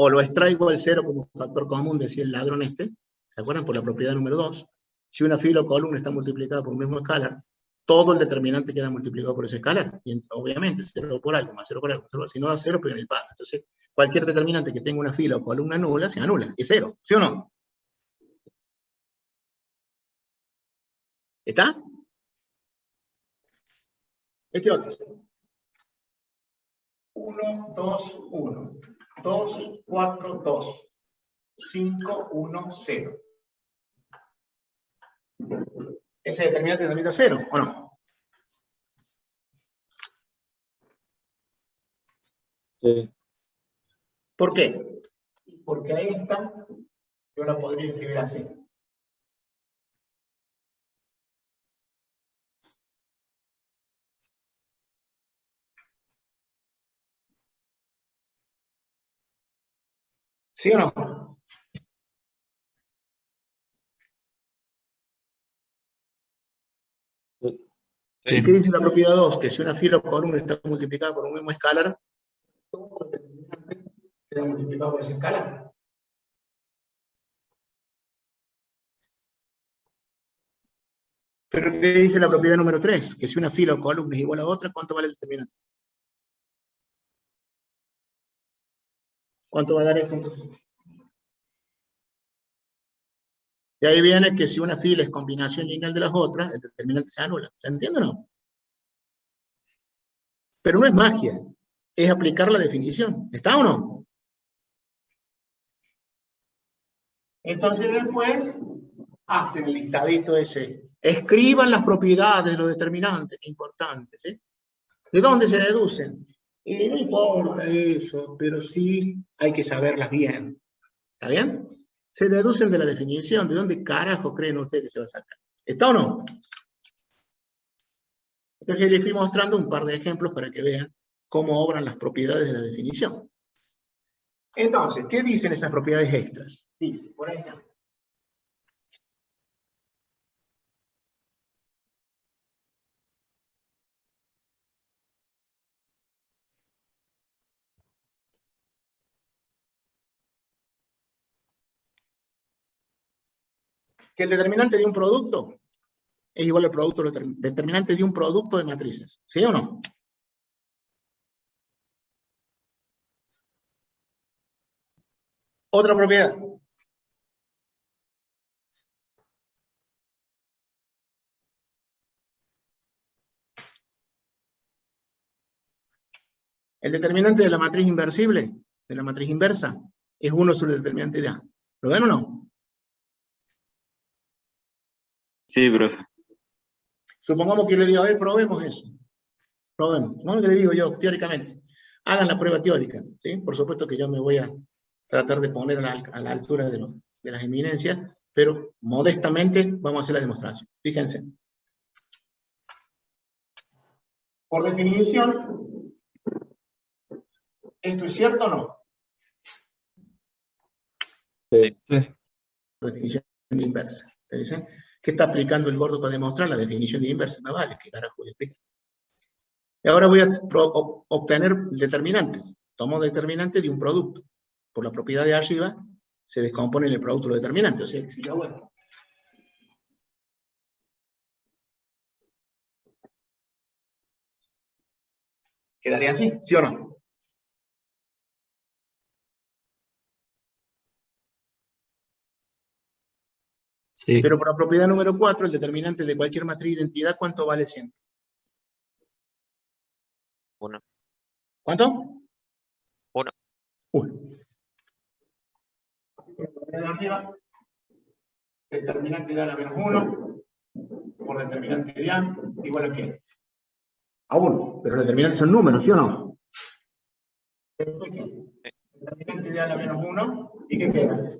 O lo extraigo el 0 como factor común, decía el ladrón ¿se acuerdan? Por la propiedad número 2. Si una fila o columna está multiplicada por un mismo escalar, todo el determinante queda multiplicado por ese escalar. Y obviamente 0 por algo, más 0 por algo, si no da 0, pegan el palo. Entonces, cualquier determinante que tenga una fila o columna nula, se anula, es 0, ¿sí o no? ¿Está? Este otro. 1, 2, 1. 2, 4, 2. 5, 1, 0. ¿Ese determinante también da 0 o no? Sí. ¿Por qué? Porque a esta yo la podría escribir así. ¿Sí o no? Sí. ¿Qué dice la propiedad 2? Que si una fila o columna está multiplicada por un mismo escalar, todo el determinante queda multiplicado por ese escalar. Pero ¿qué dice la propiedad número 3? Que si una fila o columna es igual a otra, ¿cuánto vale el determinante? ¿Cuánto va a dar esto? Y ahí viene que si una fila es combinación lineal de las otras, el determinante se anula. ¿Se entiende o no? Pero no es magia, es aplicar la definición. ¿Está o no? Entonces después hacen el listadito ese. Escriban las propiedades de los determinantes, que importante, ¿sí? ¿De dónde se deducen? Y no importa eso, pero sí hay que saberlas bien. ¿Está bien? Se deducen de la definición. ¿De dónde carajo creen ustedes que se va a sacar? ¿Está o no? Entonces les fui mostrando un par de ejemplos para que vean cómo obran las propiedades de la definición. Entonces, ¿qué dicen esas propiedades extras? Dice, por ejemplo, que el determinante de un producto es igual al producto determinante de un producto de matrices. ¿Sí o no? Otra propiedad. El determinante de la matriz inversible, de la matriz inversa, es 1 sobre el determinante de A. ¿Lo ven o no? Sí, profe. Supongamos que le digo, a ver, probemos eso. Probemos. No le digo yo, teóricamente. Hagan la prueba teórica, ¿sí? Por supuesto que yo me voy a tratar de poner a la altura de las eminencias, pero modestamente vamos a hacer la demostración. Fíjense. Por definición, ¿esto es cierto o no? Sí. Por definición de inversa. ¿Te dicen? ¿Qué está aplicando el gordo para demostrar la definición de inversa? No vale, ¿qué carajo le explica? Y ahora voy a obtener determinantes. Tomo determinante de un producto. Por la propiedad de arriba, se descompone en el producto los determinantes. O sea, que si yo, bueno, ¿quedaría así? ¿Sí o no? Sí. Pero por la propiedad número 4, el determinante de cualquier matriz de identidad, ¿cuánto vale siempre? 1. ¿Cuánto? 1. 1. Determinante de A a la menos 1 por determinante de A igual a ¿qué? A 1. Pero los determinantes son números, ¿sí o no? Determinante de A a la menos 1, ¿y qué queda?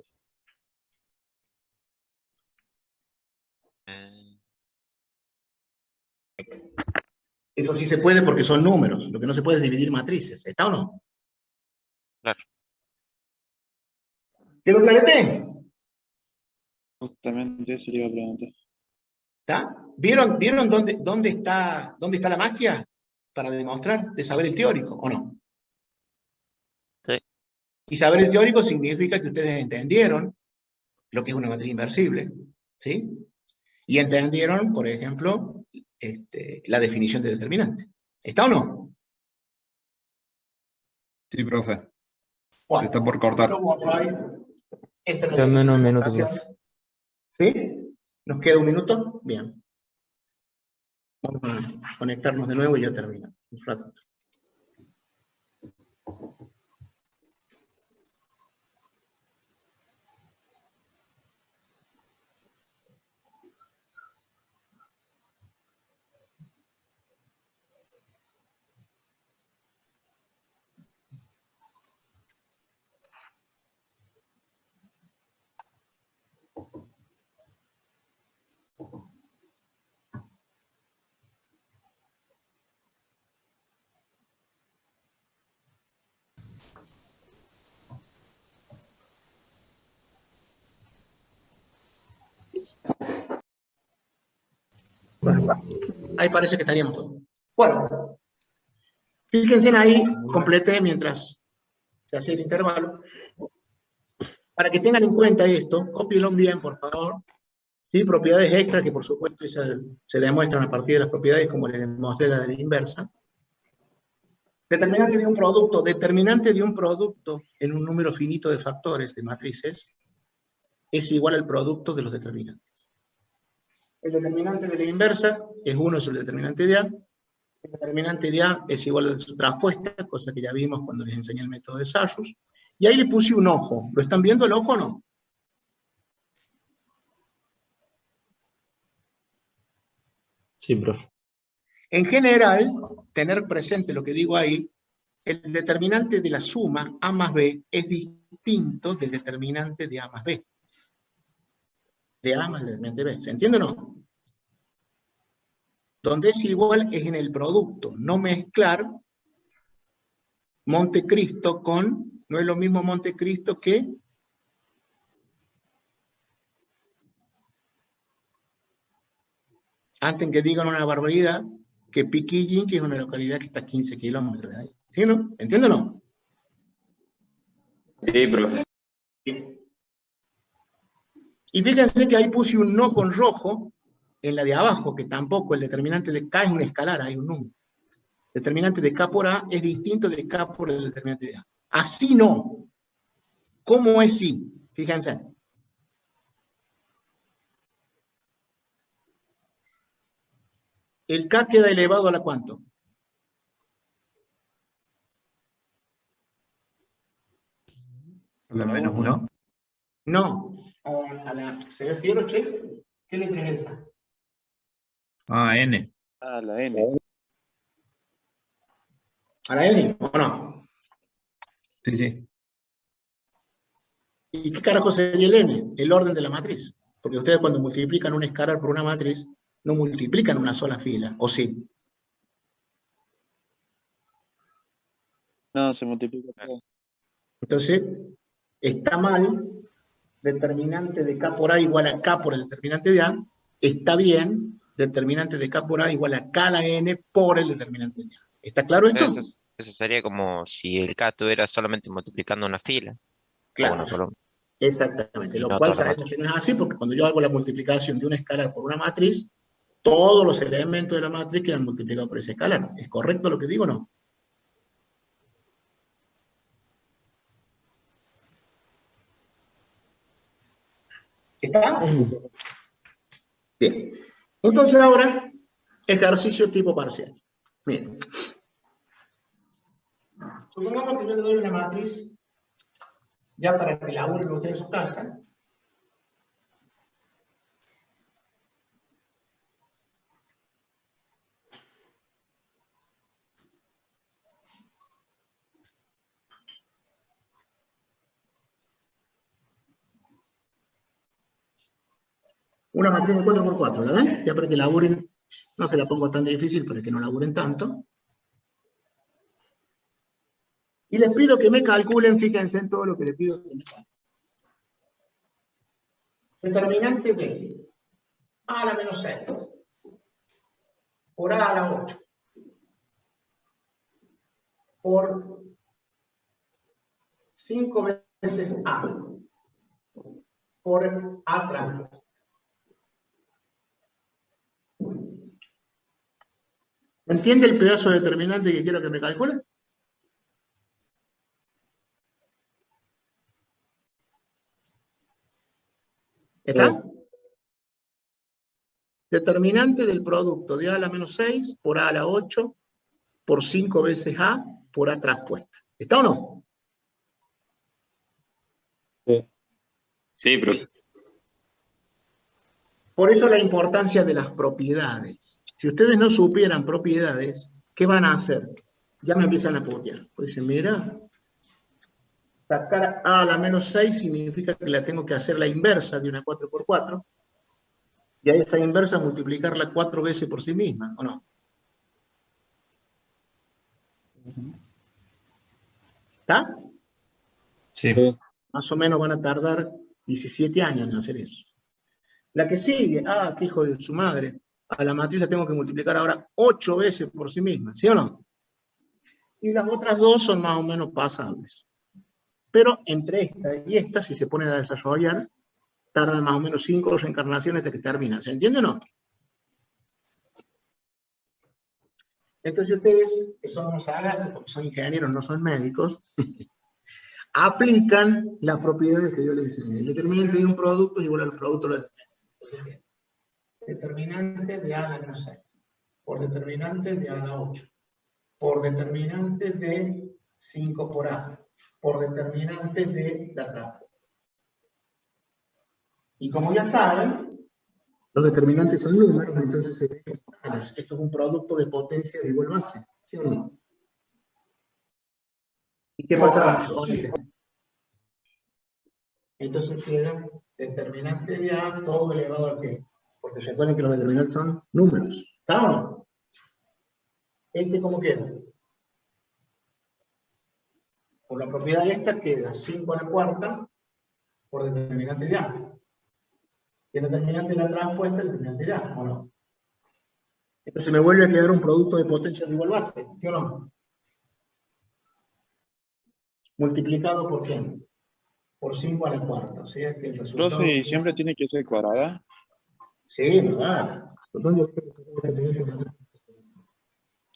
Eso sí se puede porque son números. Lo que no se puede es dividir matrices. ¿Está o no? Claro. ¿Quedó clarete? Justamente eso le iba a preguntar. ¿Está? ¿Vieron dónde está la magia para demostrar de saber el teórico o no? Sí. Y saber el teórico significa que ustedes entendieron lo que es una matriz inversible, ¿sí? Y entendieron, por ejemplo, la definición de determinante. ¿Está o no? Sí, profe. Bueno, Se está por cortar. esa es la Dame unos minutos, demostración. ¿Sí? ¿Nos queda un minuto? Bien. Vamos a conectarnos de nuevo y ya termino. Un rato. Bueno, ahí parece que estaríamos todos. Bueno, fíjense ahí, completé mientras se hacía el intervalo. Para que tengan en cuenta esto, cópienlo bien, por favor. ¿Sí? Propiedades extras, que por supuesto se demuestran a partir de las propiedades, como les demostré la de la inversa. Determinante de un producto en un número finito de factores, de matrices, es igual al producto de los determinantes. El determinante de la inversa es 1 es el determinante de A. El determinante de A es igual a su traspuesta, cosa que ya vimos cuando les enseñé el método de Sayus. Y ahí le puse un ojo. ¿Lo están viendo el ojo o no? Sí, profe. En general, tener presente lo que digo ahí, el determinante de la suma A más B es distinto del determinante de A más B. De A más el determinante B. ¿Se entiende o no? Donde es igual es en el producto. No mezclar Montecristo con, no es lo mismo Montecristo que antes que digan una barbaridad, que Piquillín, que es una localidad que está a 15 kilómetros de ahí. ¿Sí o no? ¿Entienden o no? Sí, profe. Y fíjense que ahí puse un no con rojo en la de abajo, que tampoco el determinante de K es una escalar, hay un número. El determinante de K por A es distinto de K por el determinante de A. Así no. ¿Cómo es sí? Fíjense. El K queda elevado a la ¿cuánto? A la menos 1. No. ¿Se refiere, chef? ¿Qué letra es esa? Ah, N. Ah, la N. ¿A la N o no? Sí, sí. ¿Y qué carajo sería el N? El orden de la matriz. Porque ustedes cuando multiplican un escalar por una matriz, no multiplican una sola fila, ¿o sí? No, se multiplica todo. Entonces, está mal, determinante de K por A igual a K por el determinante de A, está bien, determinante de K por A igual a K a la N por el determinante de A. ¿Está claro esto? Eso sería como si el K estuviera solamente multiplicando una fila. Claro. O una columna. Exactamente, Y lo no cual toda la sabemos que no es así, porque cuando yo hago la multiplicación de un escalar por una matriz, todos los elementos de la matriz quedan multiplicados por ese escalar. ¿Es correcto lo que digo o no? ¿Está? Bien. Entonces ahora, ejercicio tipo parcial. Miren. Supongamos que yo le doy una matriz, ya para que laburen ustedes en su casa. Una matriz de 4×4, ¿la ven? Ya para que laburen, no se la pongo tan difícil para que no laburen tanto. Y les pido que me calculen, fíjense en todo lo que les pido que me calculen. Determinante de A a la menos 6 por A a la 8 por 5 veces A por A tranco. ¿Entiende el pedazo determinante que quiero que me calculen? ¿Está? Determinante del producto de A a la menos 6 por A a la 8 por 5 veces A por A traspuesta. ¿Está o no? Sí. Sí, profe. Por eso la importancia de las propiedades. Si ustedes no supieran propiedades, ¿qué van a hacer? Ya me empiezan a putear. Pues dicen, mira, sacar A a la menos 6 significa que la tengo que hacer la inversa de una 4×4. Y a esa inversa multiplicarla 4 veces por sí misma, ¿o no? ¿Está? Sí. Más o menos van a tardar 17 años en hacer eso. La que sigue, qué hijo de su madre, a la matriz la tengo que multiplicar ahora 8 veces por sí misma, ¿sí o no? Y las otras dos son más o menos pasables. Pero entre esta y esta, si se ponen a desarrollar, tardan más o menos 5 reencarnaciones hasta que terminan. ¿Se entiende o no? Entonces ustedes, que son unos sagaces, porque son ingenieros, no son médicos, aplican las propiedades que yo les enseñé. El determinante de un producto es igual al producto de la determinante. Determinante de A a la menos 6, por determinante de A a la 8, por determinante de 5 por A, por determinante de la trapa. Y como ya saben, los determinantes son números, entonces se ven totales. Esto es un producto de potencia de igual base, ¿sí o no? ¿Y qué pasa con este? Entonces queda determinante de A todo elevado al qué. Porque recuerden que los determinantes son números. ¿Saben o no? ¿Este cómo queda? Por la propiedad esta queda 5 a la cuarta por determinante de A. Y el determinante de la transpuesta, el determinante de A, ¿o no? Entonces me vuelve a quedar un producto de potencia de igual base, ¿sí o no? Multiplicado por qué? Por 5 a la cuarta. O sea que el resultado... Profe, ¿y siempre tiene que ser cuadrada? Sí, ¿verdad?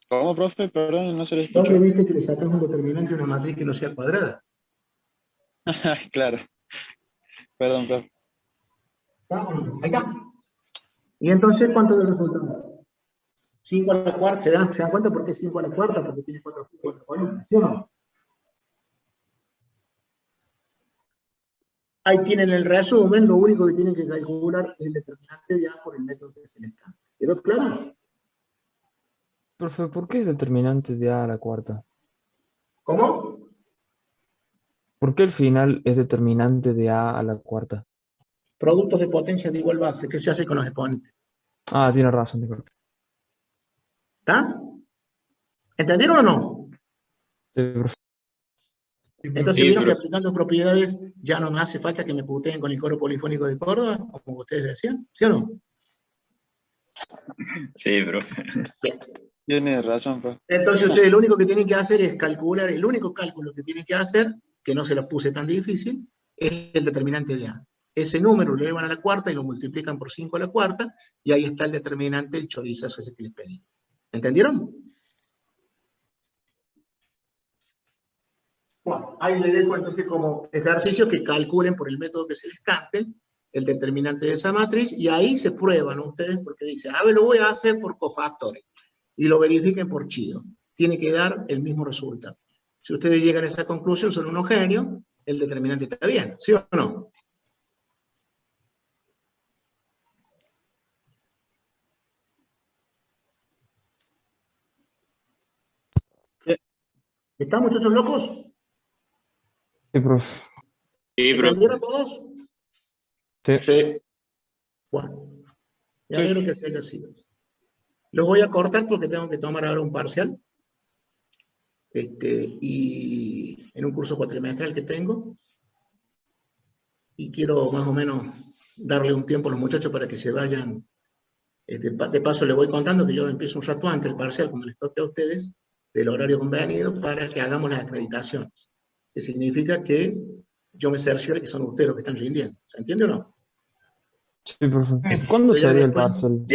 ¿Cómo, profe? Perdón, no se le ¿Dónde escuchó. viste que le sacas un determinante a una matriz que no sea cuadrada? Claro. Perdón, profe. Ahí está. ¿Y entonces cuánto de resultado? 5 a la cuarta. ¿Se dan cuenta por qué 5 a la cuarta? Porque tiene 4 columnas, ¿sí o no? Ahí tienen el resumen, lo único que tienen que calcular es el determinante de A por el método que se les cambia. ¿Quedó claro? Profe, ¿por qué es determinante de A a la cuarta? ¿Cómo? ¿Por qué el final es determinante de A a la cuarta? Productos de potencia de igual base. ¿Qué se hace con los exponentes? Ah, tiene razón, disculpe. ¿Está? ¿Entendieron o no? Sí, profe. Entonces vieron que aplicando propiedades ya no me hace falta que me puteen con el coro polifónico de Córdoba, como ustedes decían, ¿sí o no? Sí, profe. Bien. Tiene razón, profe. Entonces ustedes lo único que tienen que hacer es calcular, el único cálculo que tienen que hacer, que no se lo puse tan difícil, es el determinante de A. Ese número lo llevan a la cuarta y lo multiplican por 5 a la cuarta, y ahí está el determinante, el chorizazo ese que les pedí. ¿Entendieron? Bueno, ahí les dejo entonces como ejercicio que calculen por el método que se les cante el determinante de esa matriz, y ahí se prueban ustedes, porque dice, a ver, lo voy a hacer por cofactores, y lo verifiquen por chido. Tiene que dar el mismo resultado. Si ustedes llegan a esa conclusión, son unos genios, el determinante está bien, ¿sí o no? ¿Están muchachos locos? Sí, profe. Sí, profe. ¿Entendieron todos? Sí. Bueno, me alegro que se haya sido. Los voy a cortar porque tengo que tomar ahora un parcial. Y en un curso cuatrimestral que tengo. Y quiero más o menos darle un tiempo a los muchachos para que se vayan. De paso les voy contando que yo empiezo un rato antes el parcial, cuando les toque a ustedes, del horario convenido, para que hagamos las acreditaciones. Que significa que yo me cerciore que son ustedes los que están rindiendo. ¿Se entiende o no? Sí, profe. ¿Cuándo Ya sería el después, parcial?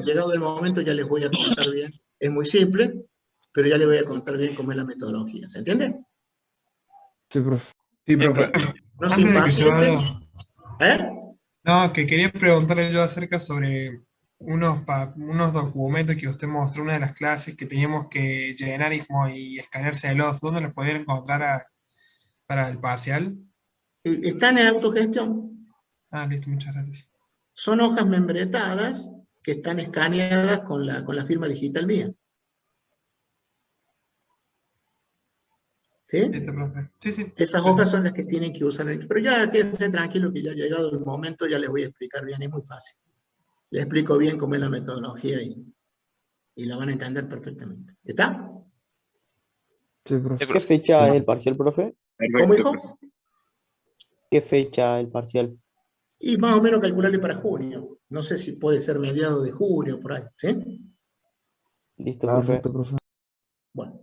llegado el momento, ya les voy a contar bien. Es muy simple, pero ya les voy a contar bien cómo es la metodología. ¿Se entiende? Sí, profe. Sí, profe. No se Antes de que se impacientes. vaya, no, que quería preguntarle yo acerca sobre unos documentos que usted mostró en una de las clases que teníamos que llenar y escaneárselos. ¿Dónde los podían encontrar para el parcial? Están en autogestión. Ah, listo, muchas gracias. Son hojas membretadas que están escaneadas con la firma digital mía. ¿Sí? Listo, profe. Sí, sí. Esas hojas son las que tienen que usar. Pero ya quédense tranquilos que ya ha llegado el momento, ya les voy a explicar bien, es muy fácil. Les explico bien cómo es la metodología y la van a entender perfectamente. ¿Está? Sí, profe. ¿Qué fecha es el parcial, profe? ¿Cómo, hijo? ¿Qué fecha el parcial? Y más o menos calcularle para junio. No sé si puede ser mediados de junio, por ahí. ¿Sí? Listo, profe. Perfecto, profe. Bueno.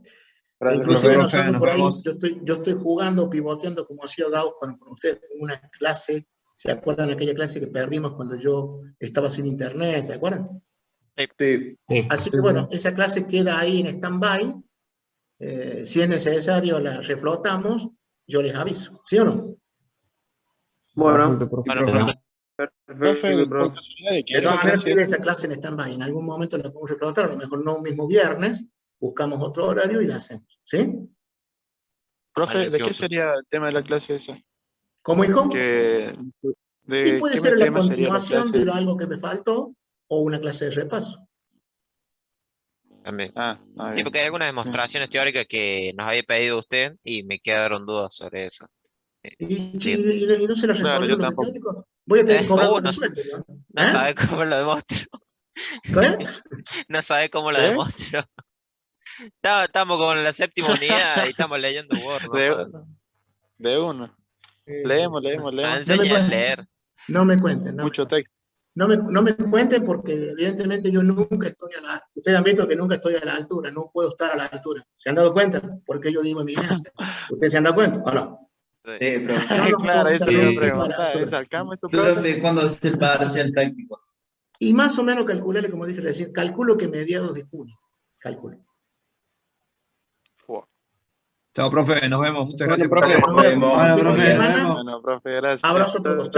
Gracias, Inclusive profe. nosotros Nos por ahí, vemos. yo estoy jugando, pivoteando como hacía Gauss con ustedes en una clase. ¿Se acuerdan de aquella clase que perdimos cuando yo estaba sin internet? ¿Se acuerdan? Sí. Así que bueno, esa clase queda ahí en stand-by. Si es necesario la reflotamos, yo les aviso. ¿Sí o no? Bueno, Perfecto, profe. Bueno, profe. Profe, por profe. casualidad, ¿de qué De es la todas maneras, clase queda esta? esa clase en stand-by. En algún momento la podemos reflotar, a lo mejor no un mismo viernes, buscamos otro horario y la hacemos. ¿Sí? Profe, ¿de Maldición. qué sería el tema de la clase esa? ¿Cómo, hijo? Que, Y ¿de puede qué ser la tema sería la continuación clase? de algo que me faltó o una clase de repaso. También. Sí, Bien. porque hay algunas demostraciones teóricas que nos había pedido usted y me quedaron dudas sobre eso. Y Sí. no se la Claro, resolvió yo lo tampoco. teórico. Voy a tener que cobrar doble No, sueldo, ¿no? no sabe cómo lo demuestro. ¿Qué? No sabe cómo lo ¿Qué? demuestro. Estamos con la séptima unidad y estamos leyendo Word. nomás. De uno. Leemos. Me No me enseña a cuenten, leer. no me cuenten. Mucho texto. No me cuenten porque evidentemente yo nunca estoy a la... Ustedes han visto que nunca estoy a la altura, no puedo estar a la altura. ¿Se han dado cuenta? Porque yo digo eminencia. ¿Ustedes se han dado cuenta o no? Sí, profe. Yo no Claro, puedo eso estar le iba a nunca a la preguntar. altura. ¿Sacamos eso, profe? Profe, ¿cuándo es el parcial práctico? Y más o menos calcularle, como dije recién, calculo que mediados de junio. Calculo. Chao, profe. Nos vemos. Muchas Bueno, gracias por profe. todo. Nos vemos. Bueno, Fin de profe, semana, nos vemos. Bueno, profe, gracias. abrazo a todos. Chao.